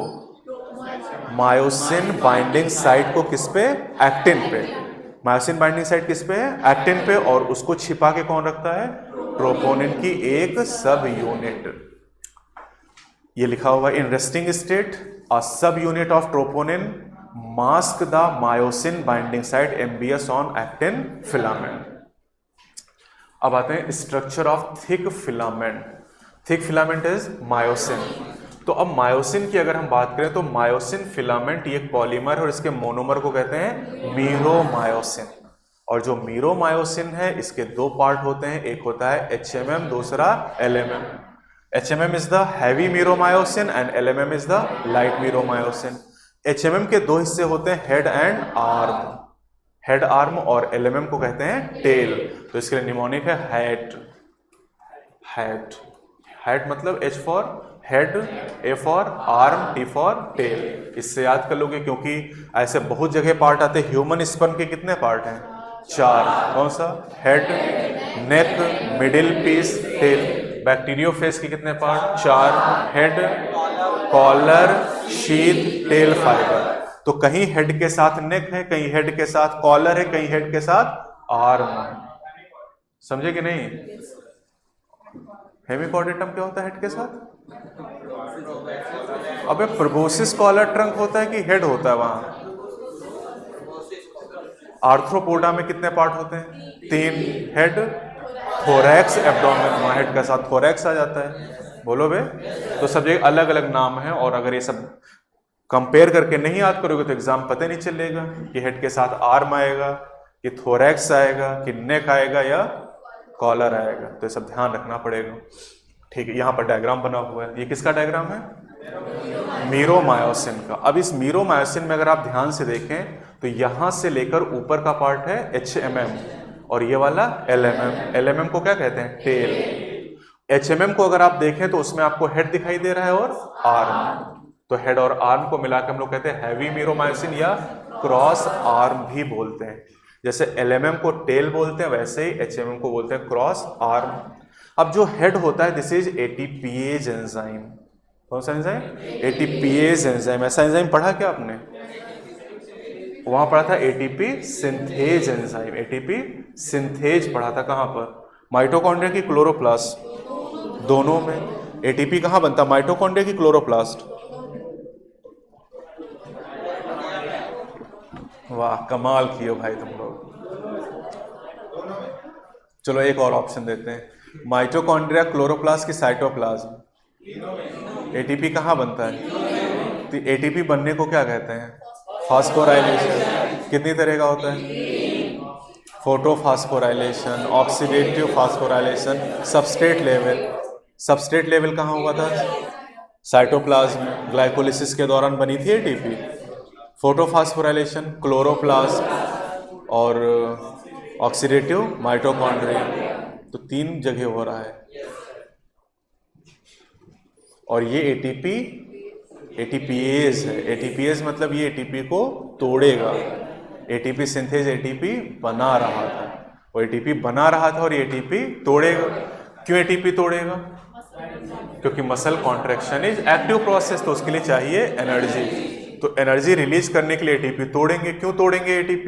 मायोसिन बाइंडिंग साइट को। किस पे? एक्टिन पे। मायोसिन बाइंडिंग साइट किस पे है? एक्टिन पे। और उसको छिपा के कौन रखता है? ट्रोपोनिन की एक सब यूनिट। ये लिखा हुआ इन रेस्टिंग स्टेट अ सब unit of troponin mask the myosin binding site एम्बियस on actin filament. अब आते हैं structure of thick filament. Thick filament is myosin. तो अब मायोसिन की अगर हम बात करें तो मायोसिन फिलामेंट ये एक पॉलीमर है और इसके मोनोमर को कहते हैं मीरोमायोसिन। और जो मीरोमायोसिन है इसके दो पार्ट होते हैं, एक होता है HMM, दूसरा LMM। HMM is the heavy meromyosin and LMM is the light meromyosin. HMM के दो हिस्से होते हैं, head and arm. Head arm और LMM को कहते हैं टेल। तो इसके लिए निमोनिक है हेड। हेड हेड मतलब H for head, A for arm, T for tail. इससे याद कर लोगे क्योंकि ऐसे बहुत जगह पार्ट आते हैं। ह्यूमन स्पर्म के कितने पार्ट हैं? 4। कौन सा? Head, neck, middle piece, tail. Bacteriophage के कितने part? 4। Head, collar, sheath, tail, fibre. तो कहीं हेड के साथ नेक है, कहीं हेड के साथ कॉलर है, कहीं हेड के साथ आर्म है। समझे कि नहीं? हेमिकॉर्डेटम क्या होता है हेड के साथ? अबे प्रोबोसिस कॉलर ट्रंक होता है कि हेड होता है वहां? आर्थ्रोपोडा में कितने पार्ट होते हैं? 3। Head, thorax, abdomen. वहां हेड के साथ थोरैक्स आ जाता है। बोलो बे। तो सब जगह अलग अलग नाम है, और अगर ये सब कंपेयर करके नहीं याद करोगे तो एग्जाम पता नहीं चलेगा कि हेड के साथ आर्म आएगा, कि थोरैक्स आएगा, कि नेक आएगा या कॉलर आएगा। तो ये सब ध्यान रखना पड़ेगा। ठीक है, यहाँ पर डायग्राम बना हुआ है। ये किसका डायग्राम है? मीरोमायोसिन का। अब इस मीरोमायोसिन में अगर आप ध्यान से देखें तो यहां से लेकर ऊपर का पार्ट है HMM और ये वाला LMM। LMM को क्या कहते हैं? टेल। HMM को अगर आप देखें तो उसमें आपको हेड दिखाई दे रहा है और आर्म। तो हेड और आर्म को मिलाकर हम लोग कहते हैं हैवी मीरोमायोसिन या क्रॉस आर्म भी बोलते हैं। जैसे LMM को टेल बोलते हैं, वैसे ही HMM को बोलते हैं क्रॉस आर्म। अब जो हेड होता है दिस इज ATPase एंजाइम। कौन सा एंजाइम? ATPase enzyme. ऐसा एंजाइम पढ़ा क्या आपने? वहां पढ़ा था ATP synthase enzyme. ATP synthase पढ़ा था। कहां पर? माइटोकॉन्ड्रिया की क्लोरोप्लास्ट? दोनों में। ATP कहां बनता? माइटोकॉन्ड्रिया की क्लोरोप्लास्ट? वाह, कमाल किए भाई तुम लोग। चलो एक और ऑप्शन देते हैं। माइटोकॉन्ड्रिया, क्लोरोप्लास्ट की साइटोप्लाज्म। ATP कहाँ बनता है? तो ATP बनने को क्या कहते हैं? फास्फोराइलेशन। कितनी तरह का होता है? Photophosphorylation, oxidative phosphorylation, substrate level. Substrate level कहाँ हुआ था? साइटोप्लाज्म में। ग्लाइकोलिसिस के दौरान बनी थी ATP। फोटोफास्फोराइलेशन क्लोरोप्लास्ट और ऑक्सीडेटिव माइटोकॉन्ड्रिया। तो 3 जगह हो रहा है। और ये ATPase है। ATPase मतलब ये ATP को तोड़ेगा। ATP सिंथेज ATP बना रहा था, वो ATP बना रहा था और ये ATP तोड़ेगा। क्यों ATP तोड़ेगा? क्योंकि muscle contraction is active process, तो उसके लिए चाहिए एनर्जी। तो एनर्जी रिलीज करने के लिए ATP तोड़ेंगे। क्यों तोड़ेंगे ATP?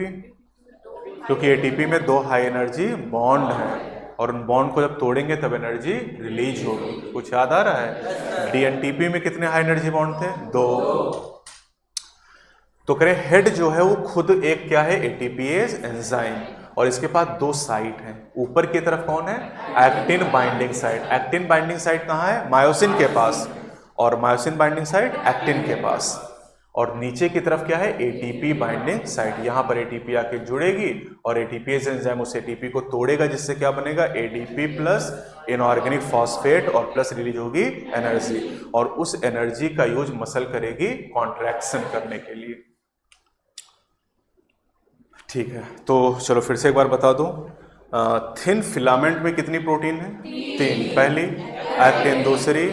क्योंकि ATP में 2 हाई एनर्जी बॉन्ड हैं और उन बॉन्ड को जब तोड़ेंगे तब एनर्जी रिलीज होगी। कुछ याद आ रहा है? DNTP में कितने हाई एनर्जी बॉन्ड थे? 2। तो करें हेड जो है वो खुद एक क्या है? ATPase एंजाइम, और इसके पास 2 साइट हैं। ऊपर की तरफ कौन है? Actin binding site. Actin binding site कहाँ है? मायोसिन के पास, और मायोसिन बाइंडिंग साइट एक्टिन के पास। और नीचे की तरफ क्या है? ATP binding site. यहाँ पर ATP आके जुड़ेगी और ATPase एंजाइम उस ATP को तोड़ेगा, जिससे क्या बनेगा? ADP प्लस इनऑर्गेनिक फॉस्फेट और प्लस रिलीज होगी एनर्जी, और उस एनर्जी का यूज मसल करेगी कॉन्ट्रैक्शन करने के लिए। ठीक है, तो चलो फिर से एक बार बता दूं। थिन फिलामेंट में कितनी प्रोटीन है? 3। पहली एक्टिन, दूसरी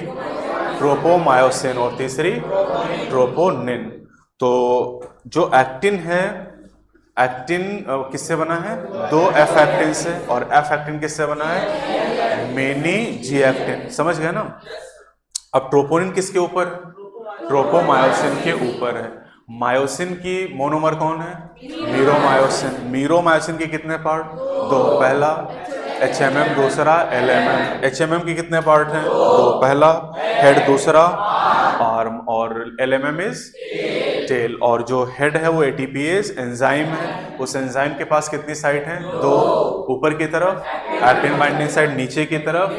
ट्रोपोमायोसिन और तीसरी ट्रोपोनिन। तो जो एक्टिन है, एक्टिन किससे बना है? 2 F एक्टिन से, और F एक्टिन किससे बना है? Many G actin. समझ गए ना? अब ट्रोपोनिन किसके ऊपर? ट्रोपोमायोसिन के ऊपर है। मायोसिन की मोनोमर कौन है? मीरोमायोसिन। मीरोमायोसिन के कितने पार्ट? 2। पहला HMM, दूसरा LMM। HMM के कितने पार्ट हैं? 2। पहला हेड, दूसरा आर्म, और LMM इज टेल। और जो हेड है वो ATPase एंजाइम है। उस एंजाइम के पास कितनी साइट हैं? 2। ऊपर की तरफ एक्टिन बाइंडिंग साइट, नीचे की तरफ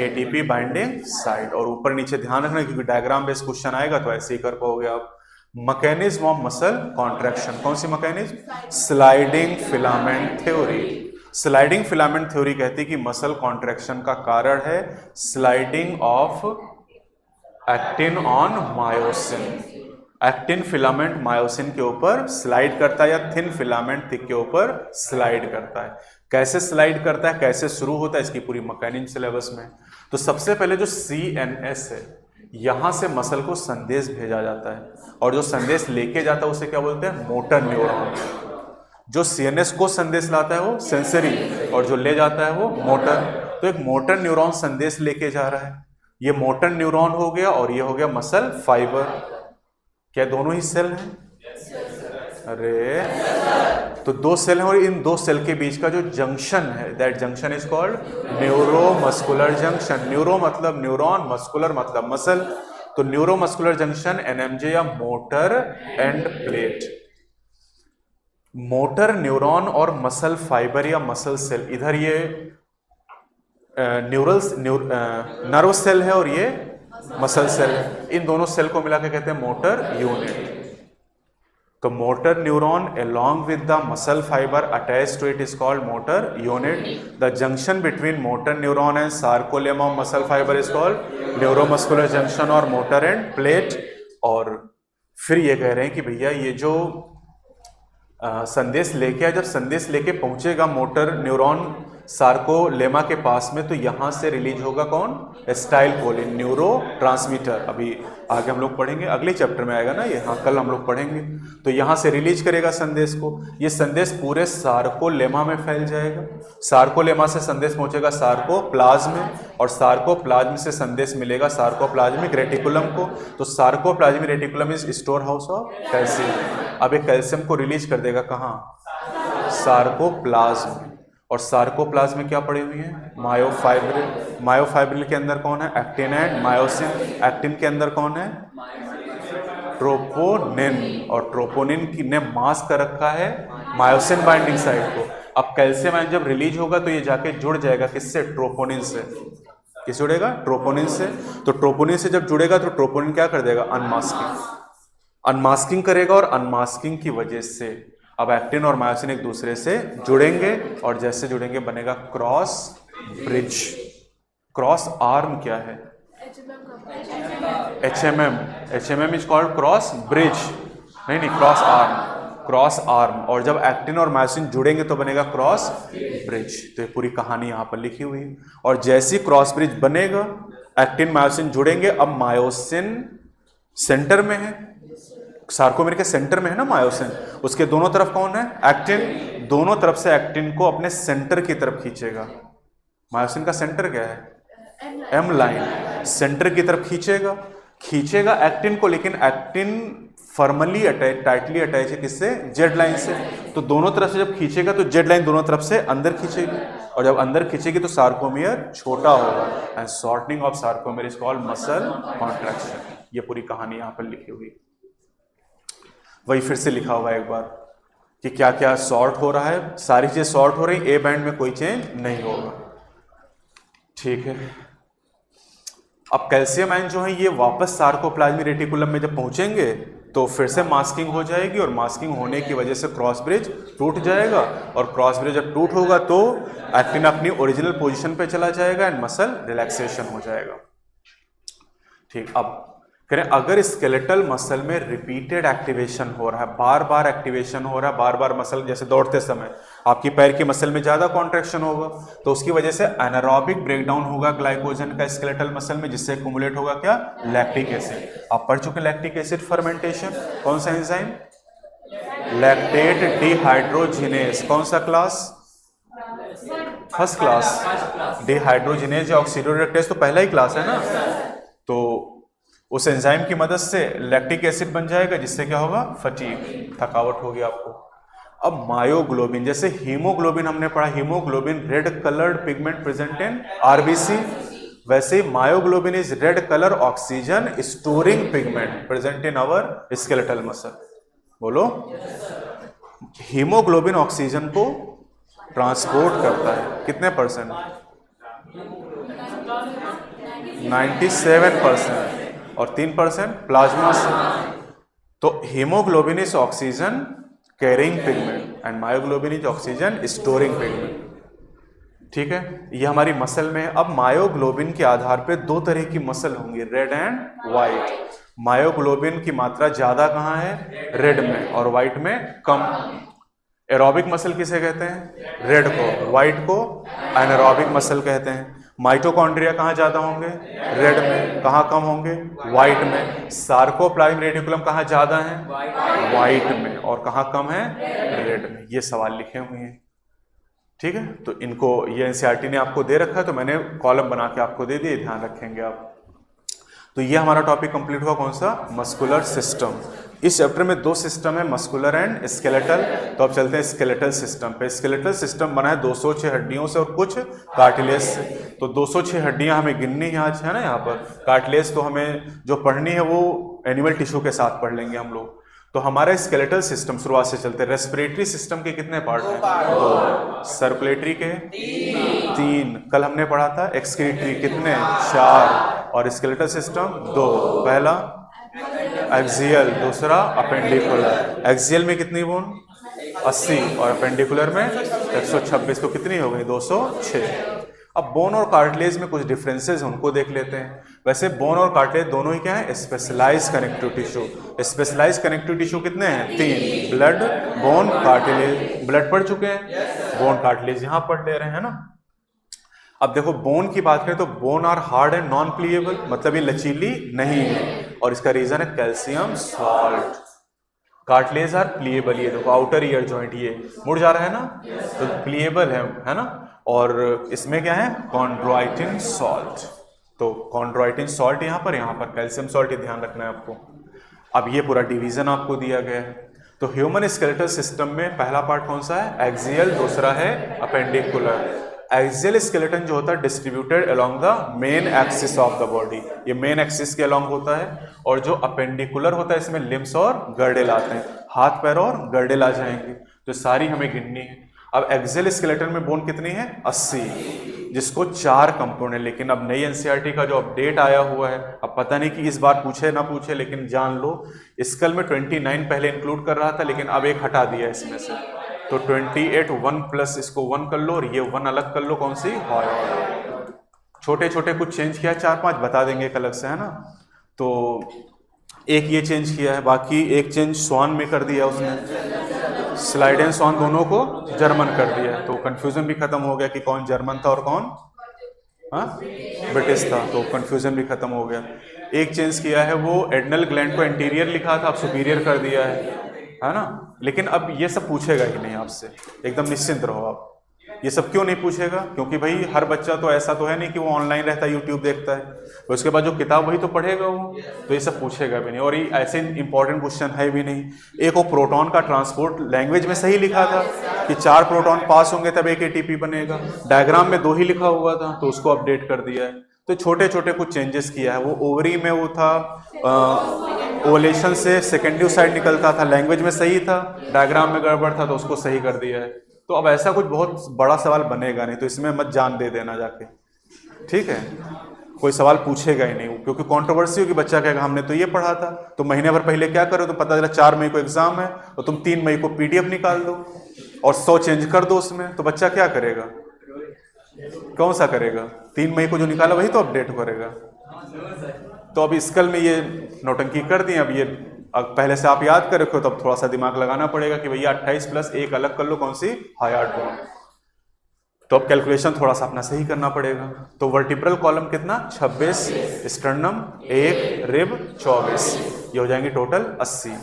ATP बाइंडिंग साइट। और ऊपर नीचे ध्यान रखना, क्योंकि डायग्राम बेस्ड क्वेश्चन आएगा तो ऐसे ही कर पाओगे आप। मैकेनिज्म ऑफ मसल कॉन्ट्रैक्शन, कौन सी mechanism? Sliding filament theory. Sliding filament theory कहती है कि मसल कॉन्ट्रैक्शन का कारण है sliding of actin on myosin. Actin filament myosin के ऊपर स्लाइड करता है या थिन फिलामेंट थिक के ऊपर स्लाइड करता है। कैसे स्लाइड करता है, कैसे शुरू होता है, इसकी पूरी मैकेनिज्म सिलेबस में। तो सबसे पहले जो CNS है, यहां से मसल को संदेश भेजा जाता है और जो संदेश लेके जाता है उसे क्या बोलते हैं? Motor neuron. जो CNS को संदेश लाता है वो सेंसरी और जो ले जाता है वो मोटर। तो एक मोटर न्यूरॉन संदेश लेके जा रहा है, ये मोटर न्यूरॉन हो गया और ये हो गया मसल फाइबर। क्या दोनों ही सेल हैं? अरे तो दो सेल हैं और इन दो सेल के बीच का जो जंक्शन है, that junction is called neuromuscular junction. Neuro मतलब न्यूरॉन, मस्कुलर मतलब मसल। तो न्यूरोमस्कुलर जंक्शन NMJ या motor end plate. Motor neuron और मसल फाइबर या मसल सेल, इधर ये नर्व सेल है और ये मसल सेल है। इन दोनों सेल को मिला के कहते हैं मोटर यूनिट। तो motor neuron along with the muscle fiber attached to it is called motor unit. The junction between motor neuron and sarcolemma of muscle fiber is called neuromuscular junction or motor end plate. और फिर ये कह रहे हैं कि भैया ये जो संदेश लेके आए, जब संदेश लेके पहुंचेगा मोटर न्यूरॉन सार्कोलेमा के पास में, तो यहां से रिलीज होगा कौन? Acetyl Colin, neuro transmitter. अभी आगे हम लोग पढ़ेंगे, अगले चैप्टर में आएगा ना ये, हाँ कल हम लोग पढ़ेंगे। तो यहां से रिलीज करेगा संदेश को, ये संदेश पूरे सार्कोलेमा में फैल जाएगा। सार्कोलेमा से संदेश पहुंचेगा सार्कोप्लाज्म में और सार्कोप्लाज्म से संदेश मिलेगा सार्कोप्लाज्मिक रेटिकुलम को। तो sarcoplasmic reticulum is store house of calcium. अब एक कैल्शियम को रिलीज कर देगा कहाँ? सार्कोप्लाज्म। और सार्कोप्लाज्म में क्या पड़ी हुई है? मायोफाइब्रिल। मायोफाइब्रिल के अंदर कौन है? Actin and myosin. एक्टिन के अंदर कौन है? ट्रोपोनिन। और ट्रोपोनिन की ने मास्क कर रखा है मायोसिन बाइंडिंग साइट को। अब कैल्शियम आयन जब रिलीज होगा तो ये जाके जुड़ जाएगा किससे? ट्रोपोनिन से। किस जुड़ेगा? ट्रोपोनिन से। तो ट्रोपोनिन से जब जुड़ेगा तो ट्रोपोनिन क्या कर देगा? अनमास्किंग। अनमास्किंग करेगा और अनमास्किंग की वजह से अब एक्टिन और मायोसिन एक दूसरे से जुड़ेंगे और जैसे जुड़ेंगे बनेगा क्रॉस ब्रिज। क्रॉस आर्म क्या है? HMM। HMM is called cross bridge. नहीं, क्रॉस आर्म। Cross arm. और जब एक्टिन और मायोसिन जुड़ेंगे तो बनेगा क्रॉस ब्रिज। तो ये पूरी कहानी यहां पर लिखी हुई है। और जैसी क्रॉस ब्रिज बनेगा, एक्टिन मायोसिन जुड़ेंगे। अब मायोसिन सेंटर में है, सार्कोमेर के सेंटर में है ना मायोसिन, उसके दोनों तरफ कौन है? एक्टिन। दोनों तरफ से एक्टिन को अपने सेंटर की तरफ खींचेगा। मायोसिन का सेंटर क्या है? M line. सेंटर की तरफ खींचेगा एक्टिन को, लेकिन actin formally attach, tightly attach है किससे? Z लाइन से। तो दोनों तरफ से जब खींचेगा तो Z लाइन दोनों तरफ से अंदर खींचेगी और जब अंदर खींचेगी तो सार्कोमियर छोटा होगा and shortening of sarcomere is called muscle contraction. ये पूरी कहानी यहां पर लिखी हुई। वही फिर से लिखा हुआ है एक बार कि क्या क्या शॉर्ट हो रहा है। सारी चीजें शॉर्ट हो रही, ए बैंड में कोई चेंज नहीं होगा। ठीक है। अब कैल्शियम आयन जो है ये वापस सार्कोप्लाज्मिक रेटिकुलम में जब पहुंचेंगे तो फिर से मास्किंग हो जाएगी और मास्किंग होने की वजह से क्रॉस ब्रिज टूट जाएगा और क्रॉस ब्रिज जब टूट होगा तो एक्टिन अपनी ओरिजिनल पोजीशन पे चला जाएगा एंड मसल रिलैक्सेशन हो जाएगा। ठीक। अब करें, अगर स्केलेटल मसल में रिपीटेड एक्टिवेशन हो रहा है, बार बार एक्टिवेशन हो रहा है, बार बार मसल, जैसे दौड़ते समय आपकी पैर की मसल में ज्यादा कॉन्ट्रैक्शन होगा तो उसकी वजह से एनारोबिक ब्रेकडाउन होगा ग्लाइकोजन का स्केलेटल मसल में, जिससे एक्युमुलेट होगा क्या? Lactic acid. आप पढ़ चुके लैक्टिक एसिड फर्मेंटेशन। कौन सा एंजाइम? Lactate dehydrogenase. कौन सा क्लास? First class. डिहाइड्रोजिनेज या ऑक्सीडोरेक्टेज तो पहला ही क्लास है ना। तो उस एंजाइम की मदद से लैक्टिक एसिड बन जाएगा, जिससे क्या होगा? फटीग, थकावट होगी आपको। अब मायोग्लोबिन, जैसे हीमोग्लोबिन हमने पढ़ा, haemoglobin red coloured pigment present in RBC, वैसे ही myoglobin is red colour oxygen storing pigment present in our skeletal muscle. बोलो। हीमोग्लोबिन ऑक्सीजन को ट्रांसपोर्ट करता है कितने %? 97%। और 3% प्लाज्मा से। तो haemoglobin is oxygen carrying pigment and myoglobin is oxygen storing pigment. ठीक है, ये हमारी मसल में है। अब मायोग्लोबिन के आधार पे दो तरह की मसल होंगी, रेड एंड व्हाइट। मायोग्लोबिन की मात्रा ज्यादा कहाँ है? रेड में, और व्हाइट में कम। एरोबिक मसल किसे कहते हैं? रेड को। व्हाइट को एनारोबिक मसल कहते हैं। माइटोकॉन्ड्रिया कहाँ ज्यादा होंगे? रेड में। कहाँ कम होंगे? व्हाइट में। सार्कोप्लाज्म रेटिकुलम कहाँ ज्यादा है? व्हाइट में। और कहाँ कम है? रेड में। ये सवाल लिखे हुए हैं। ठीक है, तो इनको ये एनसीईआरटी ने आपको दे रखा है, तो मैंने कॉलम बना के आपको दे दिए, ध्यान रखेंगे आप। तो ये हमारा टॉपिक कंप्लीट हुआ, कौन सा? Muscular system. इस चैप्टर में दो सिस्टम है, मस्कुलर एंड स्केलेटल। तो अब चलते हैं स्केलेटल सिस्टम पे। स्केलेटल सिस्टम बना है 206 हड्डियों से और कुछ कार्टिलेज से। तो 206 हड्डियां हमें गिननी है आज, है ना। यहाँ पर कार्टिलेज तो हमें जो पढ़नी है वो एनिमल टिश्यू के साथ पढ़ लेंगे हम लोग। तो हमारा स्केलेटल सिस्टम शुरुआत से चलते हैं। रेस्पिरेटरी सिस्टम के कितने पार्ट हैं? दो। सर्कुलेटरी के 3, कल हमने पढ़ा था। एक्सक्रीटरी कितने? 4। और स्केलेटल सिस्टम 2, पहला एक्सियल, दूसरा अपेंडिकुलर। एक्सियल में कितनी बोन? 80, और अपेंडिकुलर में 126। तो कितनी हो गई? 206। अब बोन और कार्टिलेज में कुछ डिफरेंसेस उनको देख लेते हैं। वैसे बोन और कार्टिलेज दोनों ही क्या है? Specialise connective tissue. Specialise connective tissue कितने हैं? 3, ब्लड, बोन, कार्टिलेज। ब्लड पढ़ चुके हैं, बोन कार्टिलेज यहाँ पढ़ ले रहे हैं ना। अब देखो बोन की बात करें तो bone are hard and non pliable, मतलब ये लचीली नहीं है, और इसका रीजन है calcium salt. Cartilage are pliable, ये देखो आउटर ईयर जॉइंट ये मुड़ जा रहा है ना, तो प्लीएबल है ना। और इसमें क्या है? Chondroitin salt. तो कॉन्ड्रोइटिन सॉल्ट यहाँ पर कैल्शियम सॉल्ट, ये ध्यान रखना है आपको। अब ये पूरा डिवीजन आपको दिया गया है। तो ह्यूमन स्केलेटल सिस्टम में पहला पार्ट कौन सा है? एक्सियल, दूसरा है अपेंडिकुलर। एक्सियल स्केलेटन जो होता है distributed along the main axis of the body, ये मेन एक्सिस के अलोंग होता है। और जो अपेंडिकुलर होता है इसमें लिम्स और गर्डेल आते हैं, हाथ पैर और गर्डेल आ जाएंगे। तो सारी हमें गिननी है। अब एक्सियल स्केलेटन में बोन कितनी है? 80, जिसको 4 कंपोनेंट। लेकिन अब नई एनसीईआरटी का जो अपडेट आया हुआ है, अब पता नहीं कि इस बार पूछे ना पूछे, लेकिन जान लो स्कल में 29 पहले इंक्लूड कर रहा था, लेकिन अब एक हटा दिया इसमें से। तो 28, 1 प्लस इसको 1 कर लो और ये 1 अलग कर लो, कौन सी? हॉयर। छोटे छोटे कुछ चेंज किया, 4-5 बता देंगे एक अलग से, है ना। तो एक ये चेंज किया है, बाकी एक चेंज स्वान में कर दिया उसने, स्लाइड एंड स्वान दोनों को जर्मन कर दिया। तो कंफ्यूजन भी खत्म हो गया कि कौन जर्मन था और कौन ब्रिटिश था, तो कंफ्यूजन भी खत्म हो गया। एक चेंज किया है, वो एडनल ग्लैंड को इंटीरियर लिखा था, अब सुपीरियर कर दिया है ना। लेकिन अब ये सब पूछेगा ही नहीं आपसे, एकदम निश्चिंत रहो आप। ये सब क्यों नहीं पूछेगा? क्योंकि भाई हर बच्चा तो ऐसा तो है नहीं कि वो ऑनलाइन रहता है, यूट्यूब देखता है, तो उसके बाद जो किताब वही तो पढ़ेगा वो, तो ये सब पूछेगा भी नहीं। और ये ऐसे इंपॉर्टेंट क्वेश्चन है भी नहीं। एक वो प्रोटॉन का ट्रांसपोर्ट लैंग्वेज में सही लिखा था कि 4 प्रोटॉन पास होंगे तब एक एटीपी बनेगा, डायग्राम में 2 ही लिखा हुआ था, तो उसको अपडेट कर दिया है। तो छोटे छोटे कुछ चेंजेस किया है। वो ओवरी में वो था, ओवलेशन से सेकेंडरी साइड निकलता था, लैंग्वेज में सही था, डायग्राम में गड़बड़ था, तो उसको सही कर दिया है। तो अब ऐसा कुछ बहुत बड़ा सवाल बनेगा नहीं, तो इसमें मत जान दे देना जाके, ठीक है। कोई सवाल पूछेगा ही नहीं, क्योंकि कंट्रोवर्सी होगी, बच्चा कहेगा हमने तो ये पढ़ा था। तो महीने भर पहले क्या करो, तो पता चला 4 मई को एग्जाम है, तो तुम 3 मई को पीडीएफ निकाल दो और 100 चेंज कर दो उसमें, तो बच्चा क्या करेगा? कौन सा करेगा? 3 मई को जो निकाला वही तो अपडेट करेगा। तो अब स्कल में ये नौटंकी कर दी। अब ये पहले से आप याद कर रखो, तब थोड़ा सा दिमाग लगाना पड़ेगा कि भैया 28 प्लस 1 अलग कर लो, कौन सी? हाइयार्ड बोन। तो अब कैलकुलेशन थोड़ा सा अपना सही करना पड़ेगा। तो वर्टिब्रल कॉलम कितना? 26, स्टर्नम 1, रिब 24, ये हो जाएंगे टोटल 80।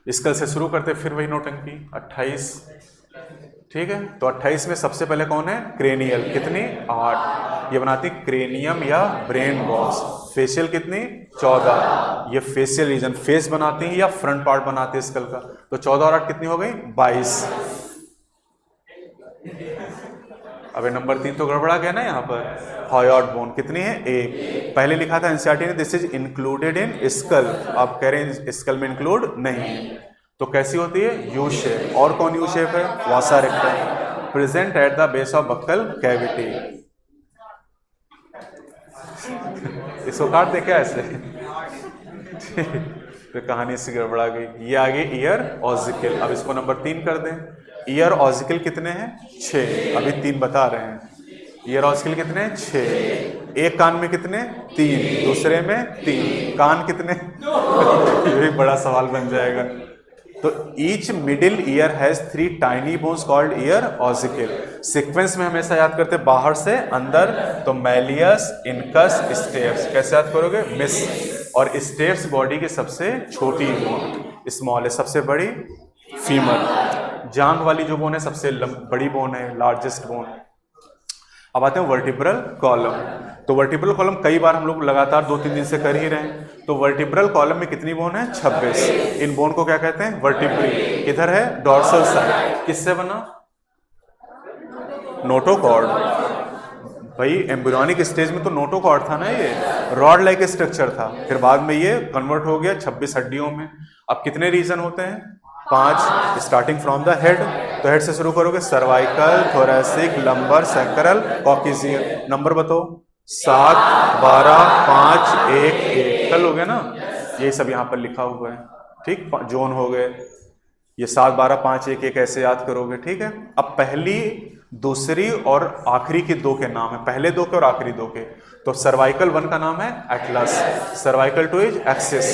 स्कल से शुरू करते फिर वही नौटंकी 28, ठीक है। तो 28 में सबसे पहले कौन है? क्रेनियल, कितनी? 8, ये बनाती क्रेनियम या ब्रेन बॉक्स। फेशियल कितनी? 14, ये फेशियल रीजन, फेस बनाती है या फ्रंट पार्ट बनाते हैं स्कल का। तो 14 और 8 कितनी हो गई? 22। अबे नंबर 3 तो गड़बड़ा गया ना यहाँ पर। हाइयार्ड बोन कितनी है? 1। पहले लिखा था एनसीईआरटी ने this is included in school, आप कह रहे हैं स्कल में इंक्लूड नहीं। तो कैसी होती है? U shape. और कौन यू शेप है? Vasa rectum, present at the base of buccal cavity. इसको काट दे क्या ऐसे? फिर कहानी से गड़बड़ा गई। ये आगे ईयर ऑजिकल, अब इसको नंबर 3 कर दें। ईयर ऑजिकल कितने हैं? 6, अभी 3 बता रहे हैं। ईयर ऑजिकल कितने हैं? 6। एक कान में कितने? 3, दूसरे में 3, कान कितने? ये भी बड़ा सवाल बन जाएगा। तो each middle ear has 3 tiny bones called ear ossicle. Sequence में हमेशा याद करते बाहर से अंदर, तो मैलियस, इनकस, स्टेप्स। कैसे याद करोगे? मिस। और स्टेप्स बॉडी की सबसे छोटी बोन, स्मॉल है, सबसे बड़ी फीमर। जांग वाली जो बोन है सबसे बड़ी बोन है, लार्जेस्ट बोन। अब आते हैं वर्टिब्रल कॉलम। तो वर्टिब्रल कॉलम कई बार हम लोग लगातार 2-3 दिन से कर ही रहे हैं। तो वर्टिब्रल कॉलम में कितनी बोन है? 26। इन बोन को क्या कहते हैं? वर्टिब्री। किधर है? Dorsal side. किससे बना? नोटोकॉर्ड। भाई एम्ब्रियोनिक स्टेज में तो नोटोकॉर्ड था ना, ये रॉड लाइक स्ट्रक्चर था, फिर बाद में ये कन्वर्ट हो गया 26 हड्डियों में। अब कितने रीजन होते हैं? 5, स्टार्टिंग फ्रॉम द हेड। तो हेड से शुरू करोगे, cervical, thoracic, lumbar, sacral, coxal. Number बताओ। 7, 12, 5, 1, 1। कल हो गया ना, ये सब यहाँ पर लिखा हुआ है। ठीक, जोन हो गए ये 7, 12, 5, 1, 1 ऐसे याद करोगे। ठीक है। अब पहली, दूसरी और आखिरी के 2 के नाम है, पहले 2 के और आखिरी 2 के। तो सर्वाइकल 1 का नाम है एटलस, सर्वाइकल 2 इज एक्सिस,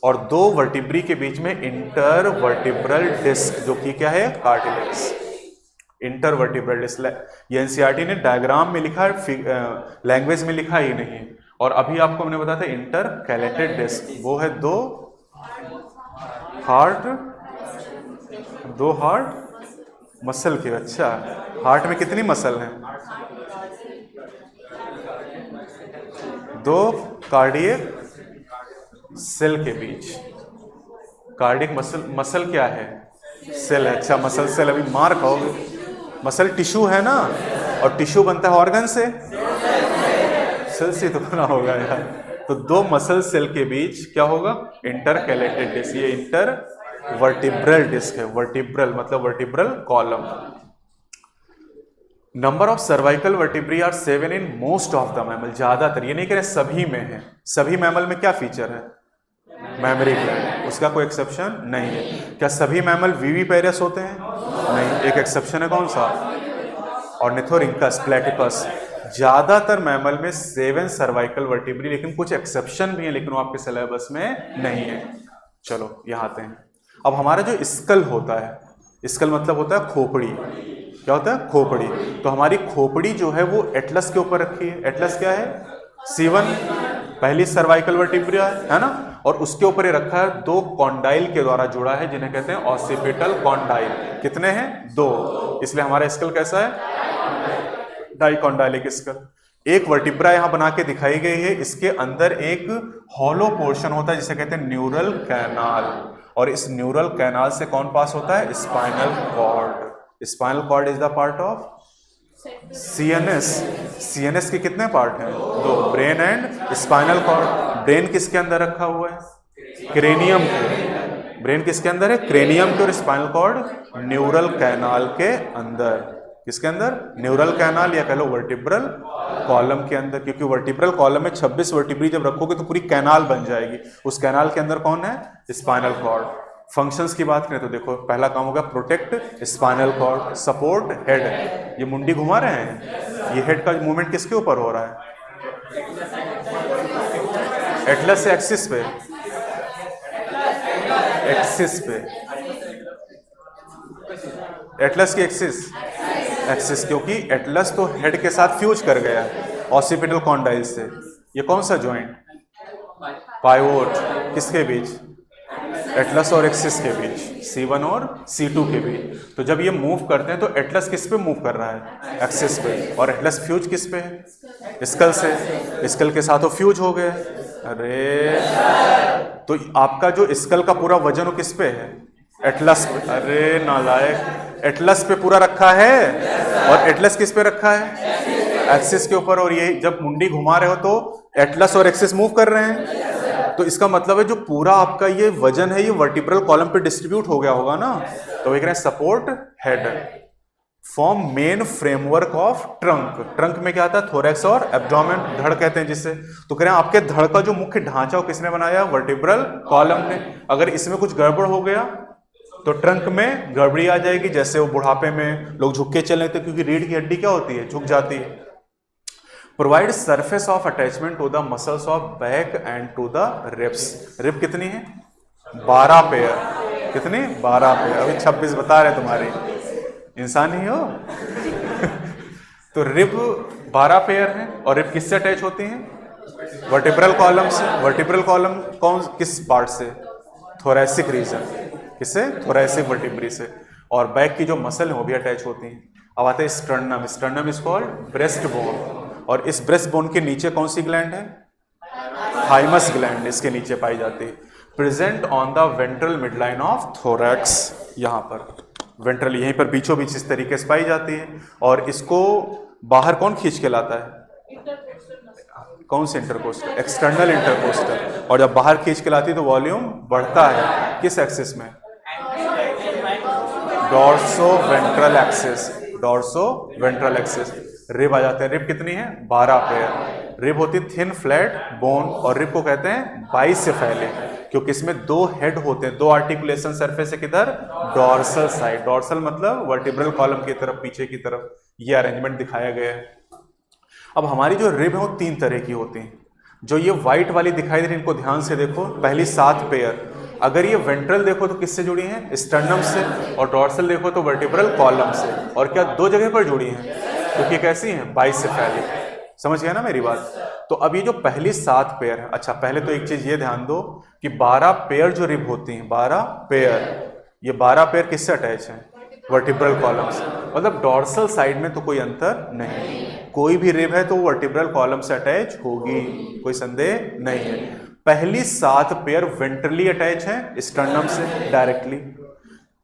और 2 वर्टिब्री के बीच में इंटर वर्टिब्रल डिस्क, जो कि क्या है? कार्टिलेज। Inter vertebral disc. ये एनसीईआरटी ने डायग्राम में लिखा है, लैंग्वेज में लिखा ही नहीं। और अभी आपको मैंने बताया था इंटर कैलेटेड डिस्क, वो है 2 हार्ट मसल के। अच्छा, हार्ट में कितनी मसल हैं? 2 कार्डियक सेल के बीच। कार्डियक मसल क्या है? सेल है। अच्छा, मसल सेल अभी मार खाओगे। मसल टिश्यू है ना, और टिश्यू बनता है ऑर्गन से, सेल से तो बना होगा यार। तो 2 मसल सेल के बीच क्या होगा? Intercalated disc. ये इंटर वर्टिब्रल डिस्क है। वर्टिब्रल मतलब vertebral column. Number of cervical vertebrae are 7 in most of the mammal. ज्यादातर, ये नहीं कह रहे सभी में है। सभी मैमल में क्या फीचर है? मैमरी ग्लैंड, उसका कोई एक्सेप्शन नहीं है। क्या सभी मैमल विविपेरस होते हैं? नहीं, एक एक्सेप्शन है। कौन सा? Ornithorhynchus, platypus. ज्यादातर मैमल में 7 सर्वाइकल वर्टिब्री, लेकिन कुछ एक्सेप्शन भी है, लेकिन वो आपके सिलेबस में नहीं है। चलो यहाँ आते हैं। अब हमारा जो स्कल होता है, स्कल मतलब होता है खोपड़ी। क्या होता है? खोपड़ी। तो हमारी खोपड़ी जो है वो एटलस के ऊपर रखी है। एटलस क्या है? C1, पहली सर्वाइकल वर्टिब्रा है ना, और उसके ऊपर ये रखा है 2 कॉन्डाइल के द्वारा जुड़ा है, जिन्हें कहते हैं ऑसिपिटल कॉन्डाइल। कितने हैं? 2। इसलिए हमारा स्कल कैसा है? Dicondylic school. एक वर्टिब्रा यहां बना के दिखाई गई है, इसके अंदर एक हॉलो पोर्शन होता है जिसे कहते हैं न्यूरल कैनाल, और इस न्यूरल कैनाल से कौन पास होता है? Spinal cord. Spinal cord is the part of CNS. CNS के कितने पार्ट हैं? 2, brain and spinal cord. Brain किसके अंदर रखा हुआ है? क्रेनियम के। ब्रेन किसके अंदर है? क्रेनियम के। और स्पाइनल कॉर्ड न्यूरल कैनाल के अंदर। किसके अंदर? न्यूरल कैनाल, या कह लो वर्टिब्रल कॉलम के अंदर, क्योंकि वर्टिब्रल कॉलम में 26 वर्टिब्री जब रखोगे तो पूरी कैनाल बन जाएगी। उस कैनाल के अंदर कौन है? Spinal cord. फंक्शंस की बात करें तो देखो, पहला काम होगा protect spinal cord, support head. ये मुंडी घुमा रहे हैं, ये हेड का मूवमेंट किसके ऊपर हो रहा है? एटलस से एक्सिस पे, एक्सिस पे, एटलस की एक्सिस, क्योंकि एटलस तो हेड के साथ फ्यूज कर गया ऑसिपिटल कॉन्डाइल से। ये कौन सा जॉइंट? पाइवोट। किसके बीच? एटलस और एक्सिस के बीच, C1 और C2 के बीच। तो जब ये मूव करते हैं तो एटलस किस पे मूव कर रहा है? एक्सिस पे। और एटलस फ्यूज किस पे है? स्कल से। स्कल के साथ वो फ्यूज हो गए। अरे, तो आपका जो स्कल का पूरा वजन वो किस पे है? एटलस पे। अरे नालायक, एटलस पे पूरा रखा है, और एटलस किस पे रखा है? एक्सिस के ऊपर। और ये जब मुंडी घुमा रहे हो तो एटलस और एक्सिस मूव कर रहे हैं, तो इसका मतलब है जो पूरा आपका ये वजन है ये वर्टिब्रल कॉलम पे डिस्ट्रीब्यूट हो गया होगा ना, तो वे कह रहे हैं support head. Form main framework of trunk. Trunk में क्या आता है? थोरैक्स और एब्डोमेन, धड़ कहते हैं जिससे। तो कह रहे हैं आपके धड़ का जो मुख्य ढांचा वो किसने बनाया? वर्टिब्रल कॉलम ने। अगर इसमें कुछ गड़बड़ हो गया तो ट्रंक में गड़बड़ी आ जाएगी। जैसे वो बुढ़ापे में लोग झुक के चलने लगते, क्योंकि रीढ़ की हड्डी क्या होती है? झुक जाती है। Provide surface of attachment to the muscles of back and to the ribs. Rib कितनी है? 12 पेयर। कितनी? 12 पेयर। अभी 26 बता रहे तुम्हारे, इंसान ही हो। तो रिब 12 पेयर है। और रिब किससे अटैच होती हैं? वर्टिब्रल कॉलम से। वर्टिब्रल कॉलम किस पार्ट से? Thoracic region. किससे? थोरैसिक वर्टिब्री से। और बैक की जो मसल है वो भी अटैच होती हैं। अब आते हैं sternum. Sternum is called breast bone. और इस ब्रेस्ट बोन के नीचे कौन सी ग्लैंड है? थाइमस ग्लैंड इसके नीचे पाई जाती है। Present on the ventral midline of thorax. यहाँ पर वेंट्रल, यहीं पर बीचों बीच इस तरीके से पाई जाती है। और इसको बाहर कौन खींच के लाता है? कौन से इंटरकोस्टल? External intercostal. और जब बाहर खींच के लाती है तो वॉल्यूम बढ़ता है। किस एक्सिस में? Dorso ventral axis. Dorso ventral axis. Rib आ जाते हैं। रिब कितनी है? 12 पेयर। रिब होती है थिन फ्लैट बोन। और रिब को कहते हैं बाइसेफेलिक, क्योंकि इसमें 2 हेड होते हैं, 2 आर्टिकुलेशन सरफेस है। किधर? Dorsal side. डॉर्सल मतलब वर्टिब्रल कॉलम की तरफ, पीछे की तरफ। ये अरेंजमेंट दिखाया गया है। अब हमारी जो रिब है वो 3 तरह की होती हैं। जो ये व्हाइट वाली दिखाई दे रही है, इनको ध्यान से देखो। पहली 7 पेयर। अगर ये वेंट्रल देखो तो किससे जुड़ी हैं? स्टर्नम से। और डॉर्सल देखो तो वर्टिब्रल कॉलम से। और क्या 2 जगह पर जुड़ी हैं? क्योंकि कैसी हैं? बाइसेफेलिक। समझ गया ना मेरी बात? तो अब ये जो पहली 7 पेयर है, अच्छा पहले तो एक चीज ये ध्यान दो कि 12 पेयर जो रिब होती हैं, 12 पेयर, ये 12 पेयर किससे अटैच हैं? वर्टिब्रल कॉलम से। मतलब डॉर्सल साइड में तो कोई अंतर नहीं। कोई भी रिब है तो वर्टिब्रल कॉलम से अटैच होगी, कोई संदेह नहीं है। पहली 7 पेयर वेंट्रली अटैच है स्टर्नम से डायरेक्टली।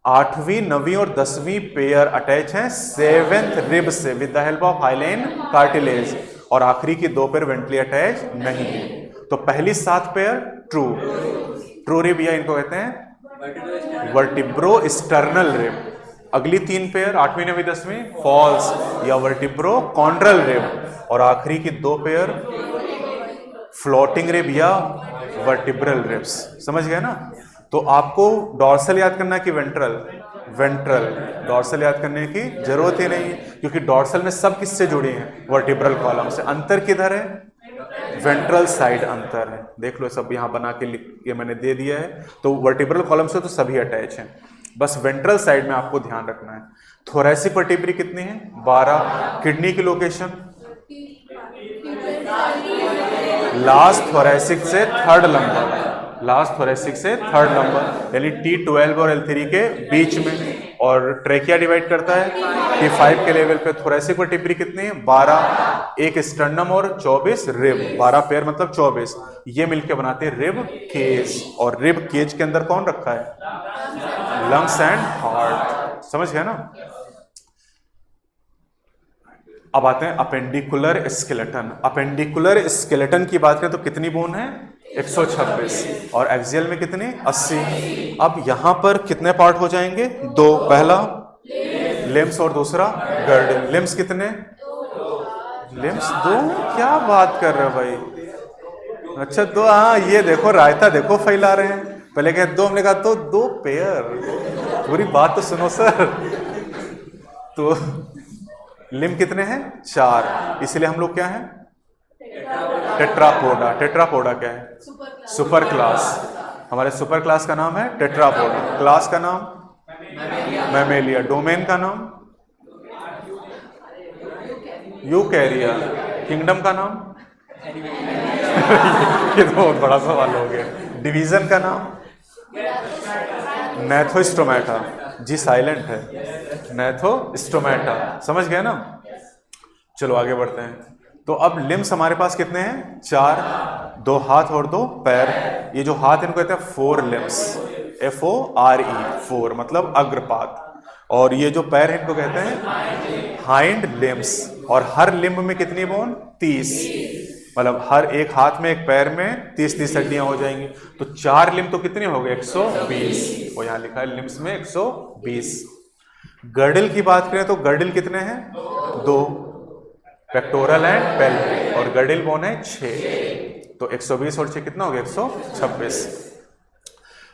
8वीं, 9वीं और 10वीं पेयर अटैच हैं 7th रिब से with the help of hyaline cartilage. और आखिरी की 2 पेयर वेंट्रली अटैच नहीं है। तो पहली 7 पेयर ट्रू रिब, या इनको कहते हैं वर्टिब्रो स्टर्नल रिब। अगली 3 पेयर 8वीं, 9वीं, 10वीं फॉल्स या वर्टिब्रो कॉन्ड्रल रिब। और आखिरी की 2 पेयर फ्लोटिंग रिब या वर्टिब्रल रिब्स। समझ गए ना? तो आपको डॉर्सल याद करना कि वेंट्रल? वेंट्रल। डॉर्सल याद करने की जरूरत ही नहीं है, क्योंकि डॉर्सल में सब किससे जुड़ी हैं? वर्टिब्रल कॉलम से। अंतर किधर है? वेंट्रल साइड अंतर है। देख लो, सब यहाँ बना के लिख के मैंने दे दिया है। तो वर्टिब्रल कॉलम से तो सभी अटैच हैं, बस वेंट्रल साइड में आपको ध्यान रखना है। थोरैसिक वर्टिब्री कितनी है? 12। किडनी की लोकेशन लास्ट थोरैसिक से 3rd नंबर। लास्ट थोरैसिक से 3rd नंबर, यानी T12 और L3 के बीच में। और ट्रेकिया डिवाइड करता है T5 के लेवल पे। थोरैसिक वर्टिब्री कितनी है? 12। एक स्टर्नम और 24 रिब। 12 पेयर मतलब 24। ये मिलके बनाते हैं रिब केज। और रिब केज के अंदर कौन रखा है? Lungs and heart. समझ गया ना? अब आते हैं अपेंडिकुलर स्केलेटन। अपेंडिकुलर स्केलेटन की बात करें तो कितनी बोन है? 126। और एक्सियल में कितनी? 80। अब यहां पर कितने पार्ट हो जाएंगे? 2। पहला लिम्स और दूसरा गर्डन। लिम्स कितने? लिम्स 2। क्या बात कर रहे हो भाई? अच्छा 2। हाँ, ये देखो रायता देखो फैला रहे हैं। पहले कहे 2, हमने कहा तो 2 पेयर। पूरी बात तो सुनो सर। तो लिम्ब कितने हैं? 4। इसलिए हम लोग क्या हैं? टेट्रापोडा। टेट्रापोडा क्या है? Super class. हमारे सुपर क्लास का नाम है टेट्रापोडा। क्लास का नाम मैमेलिया। डोमेन का नाम यूकैरिया। किंगडम का नाम ये तो बहुत बड़ा सवाल हो गया। डिवीजन का नाम नैथोस्टोमेटा। जी साइलेंट है। नैथोस्टोमेटा। समझ गए ना? चलो आगे बढ़ते हैं। तो अब लिम्स हमारे पास कितने हैं? 4। 2 हाथ और 2 पैर। ये जो हाथ इनको कहते हैं 4 लिम्स। FORE 4 मतलब अग्रपाद। और ये जो पैर है इनको कहते हैं हाइंड लिम्स। और हर लिम्ब में कितनी बोन? 30। मतलब हर एक हाथ में एक पैर में 30-30 हड्डियां हो जाएंगी। तो 4 लिम्ब तो कितनी हो गई? 120। और यहाँ लिखा है लिम्स में 120। गर्डिल की बात करें तो गर्डिल कितने हैं? 2, पेक्टोरल एंड पेल्विक, और गर्डिल बोन है 6, तो 120 और 6 कितना हो गया? 126।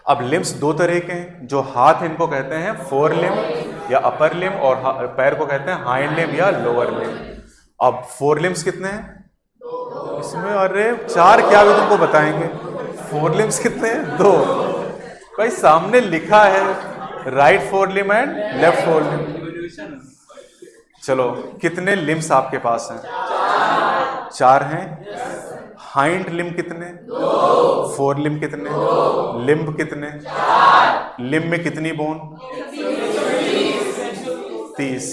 अब लिम्स दो तरह के हैं, जो हाथ इनको कहते हैं फोर लिम या अपर लिम, और पैर को कहते हैं हाइंड लिम या लोअर लिम। अब फोर लिम्स कितने हैं इसमें? अरे 4 क्या भी तुमको बताएंगे। फोर लिम्स कितने हैं? 2। भाई सामने लिखा है right forelimb and left forelimb. चलो कितने लिम्स आपके पास हैं? 4 हैं। हाइंड लिम कितने? 2। फोर लिम कितने? लिम्ब कितने? लिम्ब में कितनी बोन? 30।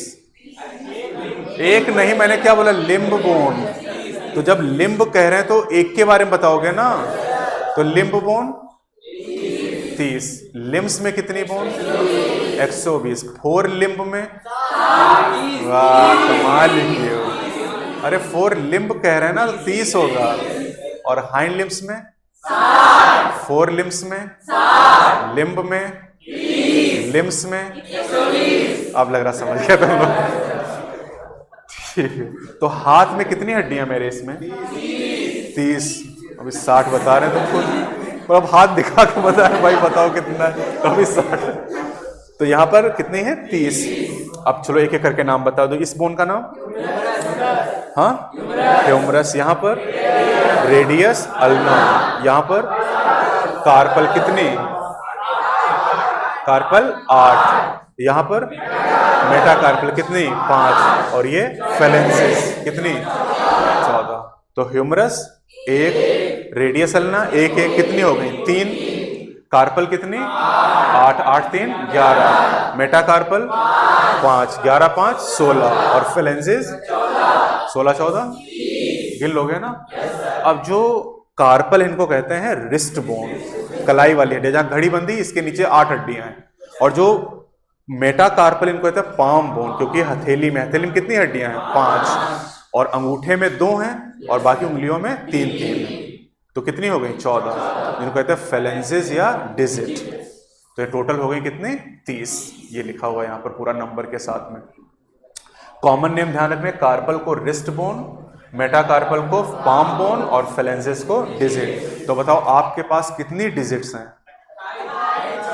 एक नहीं, मैंने क्या बोला? Limb bone. तो जब लिम्ब कह रहे हैं तो एक के बारे में बताओगे ना, तो लिम्ब बोन 30। लिम्स में कितनी बोन? 120। फोर लिम्ब में? वाह कमाल लिखे हो। अरे फोर लिम्ब कह रहे हैं ना तो 30 होगा। और हाइंड लिम्स में? फोर लिम्स में? लिम्ब में? लिम्स में? अब लग रहा समझ गया तुम लोग। तो हाथ में कितनी हड्डियां मेरे इसमें? 30। अभी 60 बता रहे हैं तुमको, पर अब हाथ दिखा के बता रहे भाई, बताओ कितना है? अभी 60। तो यहाँ पर कितनी है? 30। अब चलो एक एक करके नाम बता दो। इस बोन का नाम? हाँ, ह्यूमरस। यहाँ पर रेडियस अल्ना। यहाँ पर कार्पल कितनी? कार्पल 8। यहाँ पर मेटाकार्पल कितनी? 5। और ये फेलेंसिस कितनी? 14। तो ह्यूमरस 1, रेडियस अल्ना 1 1 कितनी हो गई? 3। कार्पल कितनी? 8 8 3 11। मेटाकार्पल 5 11 5 16। और फेलेंसिस 16 14। गिन लोगे ना? अब जो कार्पल इनको कहते हैं रिस्ट बोन, कलाई वाली हड्डी जहां घड़ी बंदी, इसके नीचे 8 हड्डियां हैं। और जो मेटाकार्पल इनको कहते हैं पाम बोन, क्योंकि हथेली में कितनी हड्डियां हैं? 5। और अंगूठे में 2 हैं और बाकी उंगलियों में 3 हैं। तो कितनी हो गई? 14, जिनको कहते हैं फेलेंसिस या डिजिट। तो ये टोटल हो गई कितनी? 30। ये लिखा हुआ है यहाँ पर पूरा नंबर के साथ में। कॉमन नेम ध्यान रखने, कार्पल को रिस्ट बोन, मेटाकार्पल को पाम बोन और फेलेंसिस को डिजिट। तो बताओ आपके पास कितनी डिजिट्स हैं?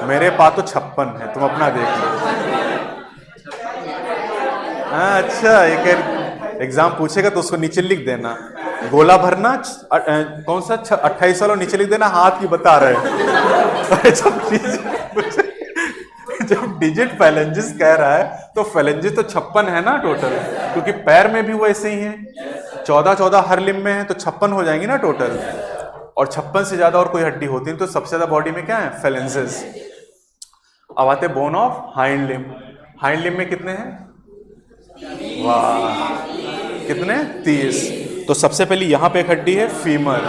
मेरे पास तो 56 है, तुम अपना देख लो। हाँ अच्छा, एक एग्जाम पूछेगा तो उसको नीचे लिख देना, गोला भरना कौन सा 28 वाला नीचे लिख देना, हाथ की बता रहे। जब डिजिट फेलेंजिस कह रहा है तो फेलेंजिस तो 56 है ना टोटल, क्योंकि पैर में भी वो ऐसे ही है, 14 हर लिम्ब में है तो 56 हो जाएंगी ना टोटल। और 56 से ज्यादा और कोई हड्डी होती है तो सबसे ज्यादा बॉडी में क्या है? फेलेंजिस। अब आते bone of hind limb. Hind limb में कितने हैं? वाह कितने? 30। तो सबसे पहले यहाँ पे एक हड्डी है फीमर,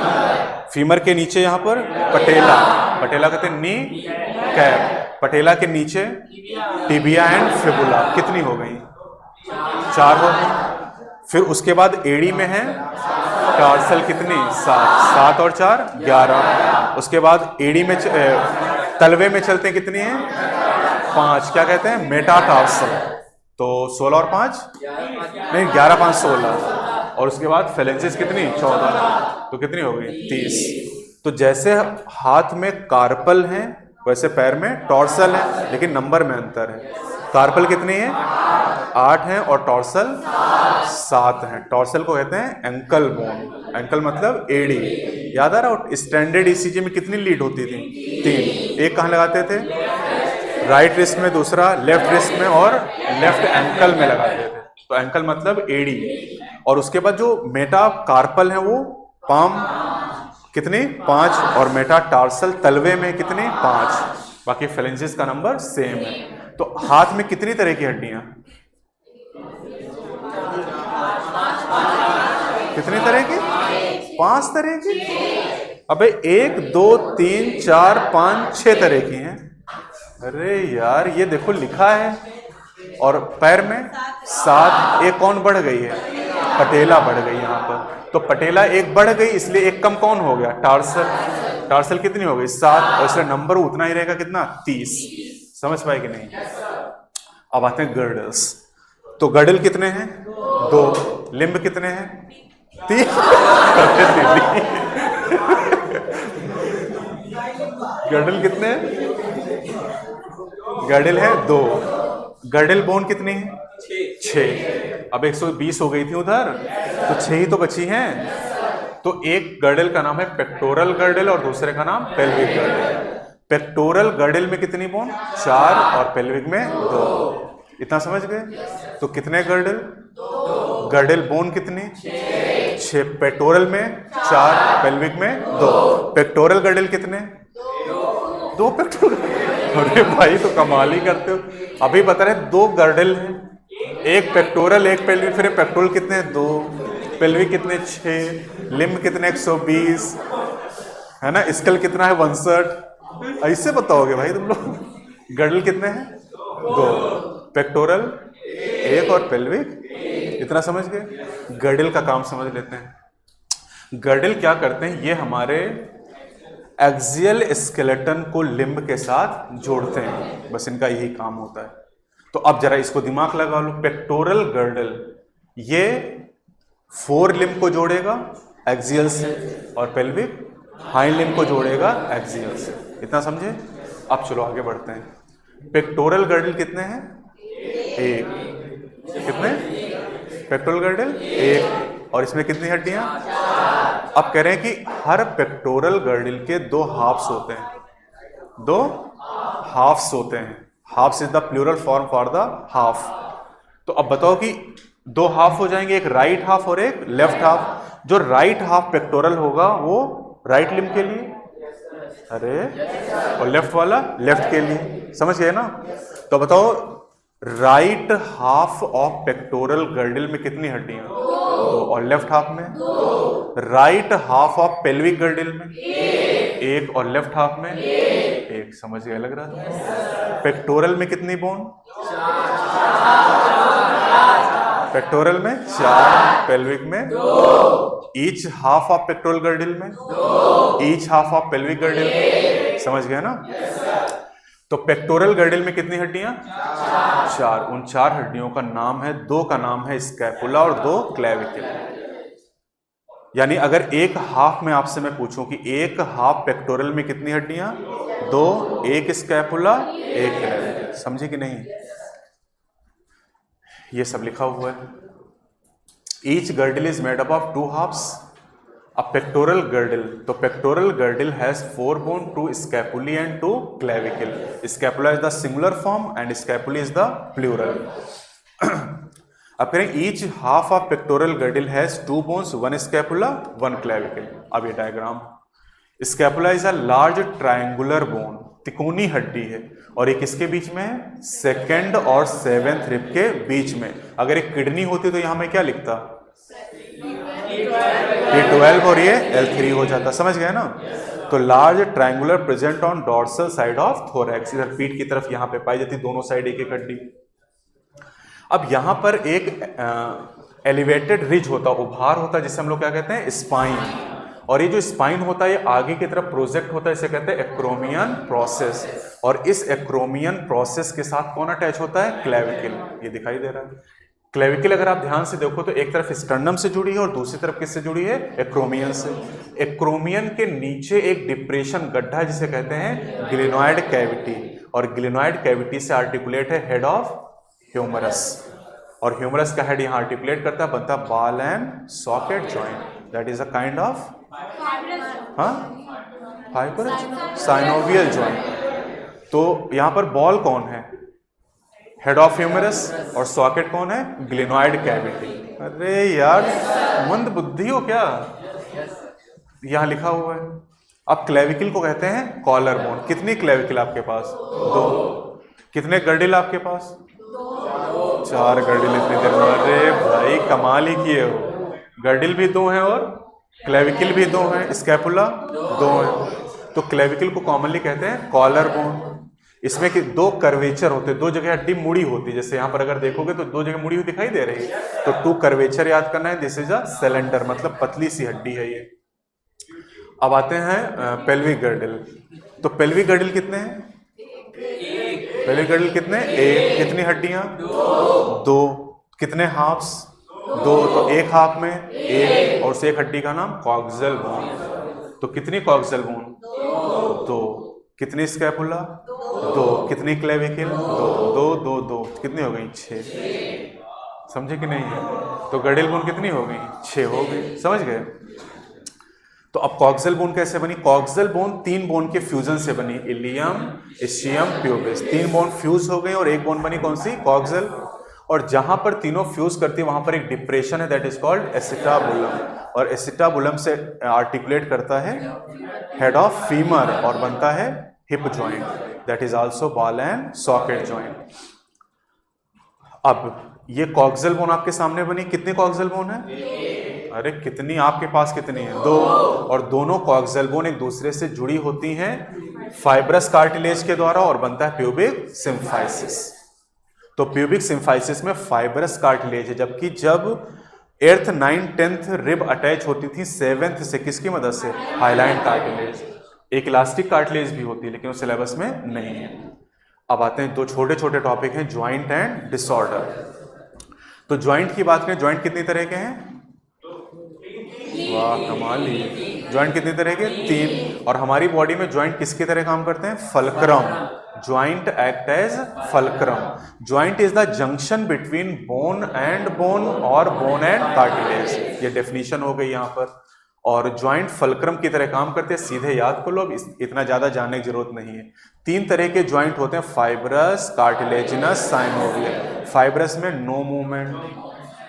फीमर के नीचे यहाँ पर पटेला, पटेला कहते हैं नी कैप, पटेला के नीचे टिबिया एंड फिबुला। कितनी हो गई? 4 हो गई। फिर उसके बाद एड़ी में है टार्सल, कितनी? 7 और 4 11। उसके बाद एड़ी में तलवे में चलते हैं, कितनी है? 5, क्या कहते हैं? मेटाटार्सल। तो 16 और 5 नहीं 11 5 16। और उसके बाद फेलेंसिस कितनी? 14। तो कितनी हो गई? 30। तो जैसे हाथ में कार्पल है वैसे पैर में टॉर्सल है, लेकिन नंबर में अंतर है। कार्पल कितनी है? 8 है और टॉर्सल 7 है। टॉर्सल को कहते हैं एंकल बोन, एंकल मतलब एड़ी। याद आ रहा? स्टैंडर्ड ईसीजी में कितनी लीड होती थी? 3। एक कहाँ लगाते थे? राइट रिस्ट में, दूसरा लेफ्ट रिस्ट में और लेफ्ट एंकल में लगाते थे। तो एंकल मतलब एड़ी। और उसके बाद जो मेटा कार्पल है वो पाम कितनी? 5। और मेटा टार्सल तलवे में कितनी? 5। बाकी फेलेंजिस का नंबर सेम है। तो हाथ में कितनी तरह की हड्डियां? कितनी तरह की? 5 तरह की। अबे 1 2 3 4 5 6 तरह की हैं। अरे यार ये देखो लिखा है। और पैर में 7। एक कौन बढ़ गई है? पटेला बढ़ गई यहाँ पर। तो पटेला एक बढ़ गई, इसलिए एक कम कौन हो गया? टार्सल। टार्सल कितनी हो गई? 7। और इसका नंबर उतना ही रहेगा, कितना? 30। समझ पाए कि नहीं? अब आते हैं गर्डल्स। तो गर्डल कितने हैं? 2। लिम्ब कितने हैं? 3। गर्डल कितने हैं? गर्डल है 2। गर्डल बोन कितनी है? 6। अब 120 हो गई थी उधर, तो 6 ही तो बची हैं। तो एक गर्डल का नाम है पेक्टोरल गर्डल और दूसरे का नाम पेल्विक गर्डल। पेक्टोरल गर्डल में कितनी बोन? 4 और पेल्विक में 2। इतना समझ गए? तो कितने गर्डल? गर्डल बोन कितनी? 6। पेक्टोरल में 4, पेल्विक में 2। पेक्टोरल गर्डल कितने? 2 पेक्टोरल। अरे भाई तो कमाल ही करते हो। अभी बता रहे 2 गर्डल हैं, एक पेक्टोरल एक पेल्विक। फिर पेक्टोरल कितने? 2। पेल्विक कितने? 6। लिम्ब कितने? 120 है ना। स्कल कितना है? 62। ऐसे बताओगे भाई तुम लोग। गर्डल कितने हैं? 2। पेक्टोरल 1 और पेल्विक। इतना समझ गए? गर्डल का काम समझ लेते हैं। गर्डल क्या करते हैं? ये हमारे एक्सियल स्केलेटन को लिम्ब के साथ जोड़ते हैं, बस इनका यही काम होता है। तो अब जरा इसको दिमाग लगा लो। पेक्टोरल गर्डल ये 4 लिम्ब को जोड़ेगा एक्सियल से, और पेल्विक हाइंड लिम्ब को जोड़ेगा एक्सियल से। इतना समझे? अब चलो आगे बढ़ते हैं। पेक्टोरल गर्डल कितने हैं? 1। कितने? Pectoral girdle 1। और इसमें कितनी हड्डियां? अब कह रहे हैं कि हर पेक्टोरल गर्डल के 2 हाफ्स होते हैं। 2 हाफ्स होते हैं। Halves is the plural form for the half. तो अब बताओ कि 2 हाफ हो जाएंगे, एक राइट हाफ और एक लेफ्ट हाफ। जो राइट हाफ पेक्टोरल होगा वो राइट लिम्ब के लिए, अरे, और लेफ्ट वाला लेफ्ट के लिए। समझ गए ना? तो बताओ right half of pectoral girdle में कितनी हड्डियां? 2। और लेफ्ट हाफ में? Right half of pelvic girdle में 1 और लेफ्ट हाफ में 1। समझ गए? लग रहा था। पेक्टोरल में कितनी बोन? पेक्टोरल में 4, पेल्विक में 2। Each half of pectoral girdle में 2, each half of pelvic girdle में। समझ गए ना? तो पेक्टोरल गर्डल में कितनी हड्डियां? 4। उन 4 हड्डियों का नाम है, 2 का नाम है स्कैपुला और 2 क्लेविकल। यानी अगर एक हाफ में आपसे मैं पूछूं कि एक हाफ पेक्टोरल में कितनी हड्डियां? 2, एक स्कैपुला, एक क्लेविकल। समझे कि नहीं? ये सब लिखा हुआ है। Each girdle is made up of 2 halves. अब पेक्टोरल गर्डल, तो pectoral girdle has 4 bone, 2 scapulae and 2 clavicle. Scapula is the singular form and scapulae is the plural. अब करें each half of pectoral girdle has 2 bones, 1 scapula 1 clavicle. अब ये diagram, scapula is a large triangular bone, तिकोनी हड्डी है, और एक किसके बीच में है? सेकेंड और 7th रिब के बीच में। अगर एक किडनी होती तो यहां में क्या लिखता? T12 और ये L3 हो जाता। समझ गए ना? तो large triangular present on dorsal side of thorax. इधर पीठ की तरफ यहां पे पाई जाती, दोनों साइड एक एक हड्डी। अब यहां पर एक एलिवेटेड रिज होता, उभार होता, जिसे हम लोग क्या कहते हैं? स्पाइन। और ये जो स्पाइन होता है ये आगे की तरफ प्रोजेक्ट होता है, इसे कहते हैं एक्रोमियन प्रोसेस। और इस एक्रोमियन प्रोसेस के साथ कौन अटैच होता है? क्लेविकल। ये दिखाई दे रहा है। क्लेविकल अगर आप ध्यान से देखो तो एक तरफ स्टर्नम से जुड़ी है और दूसरी तरफ किससे जुड़ी है? एक्रोमियन से। एक्रोमियन के नीचे एक डिप्रेशन, गड्ढा, जिसे कहते हैं ग्लिनॉइड कैविटी। और ग्लिनॉइड कैविटी से आर्टिकुलेट है हेड ऑफ ह्यूमरस। और ह्यूमरस का हेड यहाँ आर्टिकुलेट करता है, बनता है ball and socket joint. That is a kind of fibrous synovial joint. तो यहां पर बॉल कौन है? Head of humerus. और सॉकेट कौन है? Glenoid cavity. अरे यार मंद बुद्धि हो क्या? यहां लिखा हुआ है। अब क्लेविकल को कहते हैं कॉलर बोन। कितनी क्लेविकल आपके पास? 2। कितने गर्डिल आपके पास? 4 गर्डिल इतनी देर में। अरे भाई कमाल ही किए हो। गर्डिल भी 2 हैं और क्लेविकल भी 2 हैं, स्कैपुला 2 हैं। तो क्लेविकल को कॉमनली कहते हैं कॉलर बोन। इसमें कि 2 कर्वेचर होते हैं, 2 जगह हड्डी मुड़ी होती है। जैसे यहाँ पर अगर देखोगे तो 2 जगह मुड़ी हुई दिखाई दे रही है। तो 2 कर्वेचर याद करना है। दिस इज अ सिलेंडर, मतलब पतली सी हड्डी है ये। अब आते हैं पेल्विक गर्डल। तो पेल्विक गर्डल कितने हैं? पेल्विक गर्डल कितने? एक। कितनी हड्डियां? दो। कितने हाफ्स? दो। तो एक हाफ में एक, और उसे एक हड्डी का नाम कॉक्सियल बोन। तो कितनी कॉक्सियल बोन? दो। कितनी स्कैपुला? दो। कितनी क्लेविकल? दो दो दो दो। कितनी हो गई? 6। समझे कि नहीं? तो गर्डल बोन कितनी हो गई? 6 हो गई। समझ गए? तो अब कॉक्सियल बोन कैसे बनी? कॉक्सियल बोन 3 बोन के फ्यूजन से बनी, ilium, ischium, pubis. 3 bone fuse हो गए और एक बोन बनी, कौन सी? कॉक्सियल। और जहां पर तीनों फ्यूज करती है वहां पर एक डिप्रेशन है, दैट इज कॉल्ड एसिटाबुलम। और एसिटाबुलम से आर्टिकुलेट करता है हेड ऑफ फीमर और बनता है hip joint, that is also ball and socket joint. अब ये कॉक्सियल बोन आपके सामने बनी। कितनी कॉक्सियल बोन है? अरे कितनी? आपके पास कितनी है? 2। और दोनों कॉक्सियल बोन एक दूसरे से जुड़ी होती हैं फाइब्रस कार्टिलेज के द्वारा और बनता है प्यूबिक सिम्फाइसिस। तो प्यूबिक सिम्फाइसिस में फाइब्रस कार्टिलेज है, जबकि जब 8th 9th 10th rib attach होती थी 7th से, किसकी मदद से? Hyaline cartilage. एक इलास्टिक कार्टिलेज भी होती है लेकिन वो सिलेबस में नहीं है। अब आते हैं 2 छोटे छोटे टॉपिक हैं, ज्वाइंट एंड डिसऑर्डर। तो ज्वाइंट की बात करें, ज्वाइंट कितनी तरह के हैं? वाह कमाल ही। ज्वाइंट कितनी तरह के? 3। और हमारी बॉडी में ज्वाइंट किसकी तरह काम करते हैं? Fulcrum. Joint act as fulcrum. Joint is the junction between bone and bone और बोन एंड कार्टिलेज। ये डेफिनेशन हो गई यहाँ पर। और ज्वाइंट फल्क्रम की तरह काम करते हैं, सीधे याद कर लो, अब इतना ज्यादा जानने की जरूरत नहीं है। 3 तरह के ज्वाइंट होते हैं, फाइब्रस, कार्टिलेजिनस, साइनोवियल। फाइब्रस में नो मूवमेंट,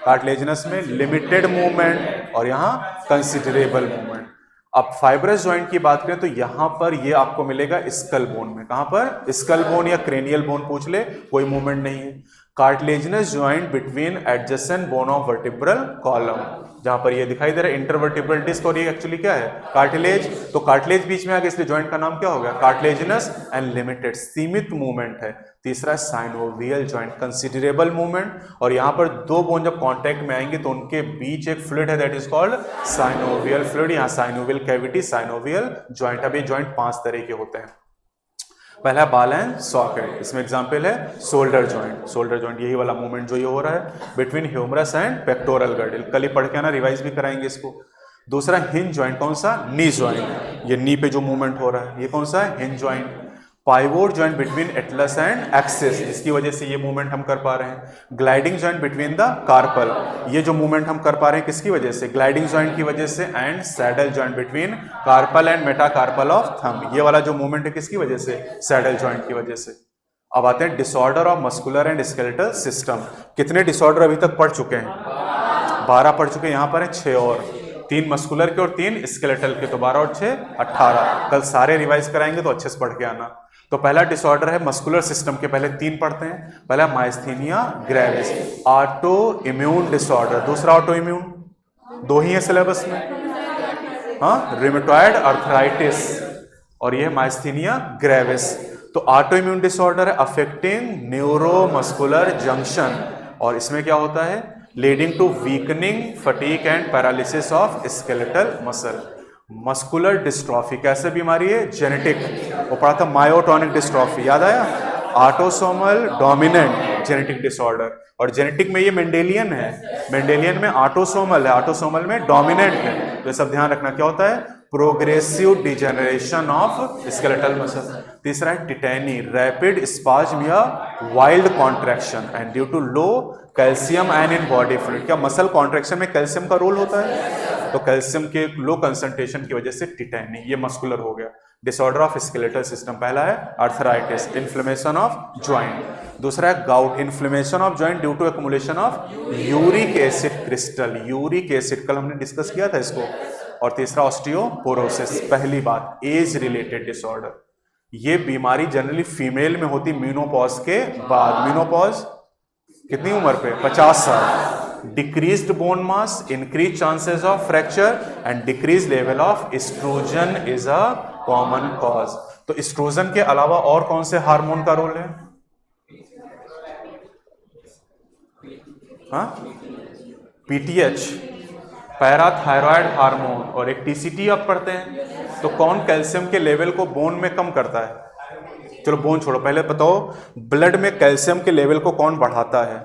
कार्टिलेजिनस में लिमिटेड मूवमेंट, और यहाँ कंसिडरेबल मूवमेंट। अब फाइब्रस ज्वाइंट की बात करें तो यहां पर ये आपको मिलेगा स्कल बोन में। कहां पर? स्कल बोन या क्रेनियल बोन पूछ ले, कोई मूवमेंट नहीं है। Cartilaginous joint between adjacent bone of vertebral column, जहां पर ये दिखाई दे रहा है इंटरवर्टिब्रल डिस्क, और ये एक्चुअली क्या है? कार्टिलेज। तो कार्टिलेज बीच में आ गया, इसलिए ज्वाइंट का नाम क्या हो गया? कार्टिलेजिनस एंड लिमिटेड, सीमित मूवमेंट है। तीसरा साइनोवियल ज्वाइंट, कंसिडरेबल मूवमेंट। और यहां पर 2 बोन जब कांटेक्ट में आएंगे तो उनके बीच एक फ्लूइड है, that is called synovial fluid. यहां साइनोवियल कैविटी, साइनोवियल ज्वाइंट। अब ये ज्वाइंट 5 तरह के होते हैं। पहला बॉल एंड सॉकेट, इसमें एग्जांपल है शोल्डर ज्वाइंट। शोल्डर ज्वाइंट यही वाला मूवमेंट जो ये हो रहा है between humerus and pectoral girdle. कल ही पढ़ के आना, रिवाइज भी कराएंगे इसको। दूसरा हिंज ज्वाइंट, कौन सा? Knee joint. ये नी पे जो मूवमेंट हो रहा है ये कौन सा है? Hinge joint. Pivot joint between Atlas and axis, जिसकी वजह से ये मूवमेंट हम कर पा रहे हैं। Gliding joint between the carpal, ये जो मूवमेंट हम कर पा रहे हैं किसकी वजह से? ग्लाइडिंग ज्वाइंट की वजह से। And saddle joint between carpal and metacarpal of thumb, ये वाला जो मूवमेंट है किसकी वजह से? सैडल ज्वाइंट की वजह से। अब आते हैं disorder of muscular and skeletal system. कितने डिसऑर्डर अभी तक पढ़ चुके हैं? 12 पढ़ चुके हैं। यहाँ पर है 6 और, 3 मस्कुलर के और 3 स्केलेटल के, तो 12 और 6 18। कल सारे रिवाइज कराएंगे तो अच्छे से पढ़ के आना। तो पहला डिसऑर्डर है मस्कुलर सिस्टम के, पहले 3 पढ़ते हैं। पहला myasthenia gravis, auto immune disorder. दूसरा ऑटो इम्यून, 2 ही है सिलेबस में, हाँ, रिमेटॉइड अर्थराइटिस, और ये है माइस्थीनिया ग्रेविस। तो ऑटो इम्यून डिसऑर्डर है अफेक्टिंग न्यूरोमस्कुलर जंक्शन, और इसमें क्या होता है? Leading to weakening, fatigue and paralysis of skeletal muscle. Muscular dystrophy कैसे बीमारी है? जेनेटिक। वो पढ़ा था मायोटोनिक डिस्ट्रॉफी, याद आया? Autosomal dominant genetic disorder. और जेनेटिक में ये मेंडेलियन है, मेंडेलियन में ऑटोसोमल है, ऑटोसोमल में डोमिनेंट है। तो सब ध्यान रखना। क्या होता है? Progressive degeneration of skeletal muscle. तीसरा है टिटैनी, रैपिड स्पाज्म या wild contraction and due to low calcium ion in body fluid. क्या मसल कॉन्ट्रैक्शन में कैल्शियम का रोल होता है? तो कैल्शियम के लो कंसंट्रेशन की वजह से टिटैनी, ये मस्कुलर हो गया। डिसऑर्डर ऑफ स्केलेटल सिस्टम, पहला है अर्थराइटिस, इन्फ्लेमेशन ऑफ ज्वाइंट। दूसरा है gout, inflammation of joint due to accumulation of uric acid crystal, uric acid, कल हमने डिस्कस किया था इसको। और तीसरा ऑस्टियोपोरोसिस। पहली बात, एज रिलेटेड डिसऑर्डर, ये बीमारी जनरली फीमेल में होती मेनोपॉज के बाद। मेनोपॉज कितनी उम्र पे? 50 साल। Decreased bone mass, increase chances of fracture and decrease level of oestrogen is a common cause. तो एस्ट्रोजन के अलावा और कौन से हार्मोन का रोल है? हाँ, पीटीएच, पैराथायरॉयड हार्मोन, और एक टीसीटी आप पढ़ते हैं। तो कौन कैल्शियम के लेवल को बोन में कम करता है? चलो बोन छोड़ो, पहले बताओ ब्लड में कैल्शियम के लेवल को कौन बढ़ाता है?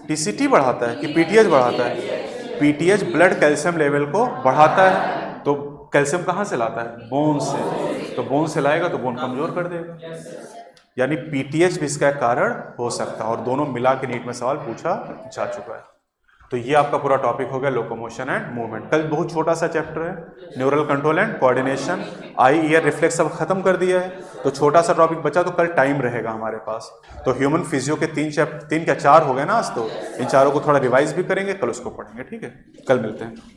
टीसीटी बढ़ाता है कि पीटीएच बढ़ाता है? पीटीएच ब्लड कैल्शियम लेवल को बढ़ाता है। तो कैल्शियम कहाँ से लाता है? बोन से। तो बोन से लाएगा तो बोन कमजोर कर देगा, यानी पीटीएच भी इसका कारण हो सकता है। और दोनों मिला के नीट में सवाल पूछा जा चुका है। तो ये आपका पूरा टॉपिक हो गया लोकोमोशन एंड मूवमेंट। कल बहुत छोटा सा चैप्टर है, neural control and coordination, eye ear reflex सब खत्म कर दिया है, तो छोटा सा टॉपिक बचा, तो कल टाइम रहेगा हमारे पास। तो ह्यूमन फिजियो के 3 क्या 4 हो गए ना आज, तो इन चारों को थोड़ा रिवाइज भी करेंगे, कल उसको पढ़ेंगे। ठीक है, कल मिलते हैं।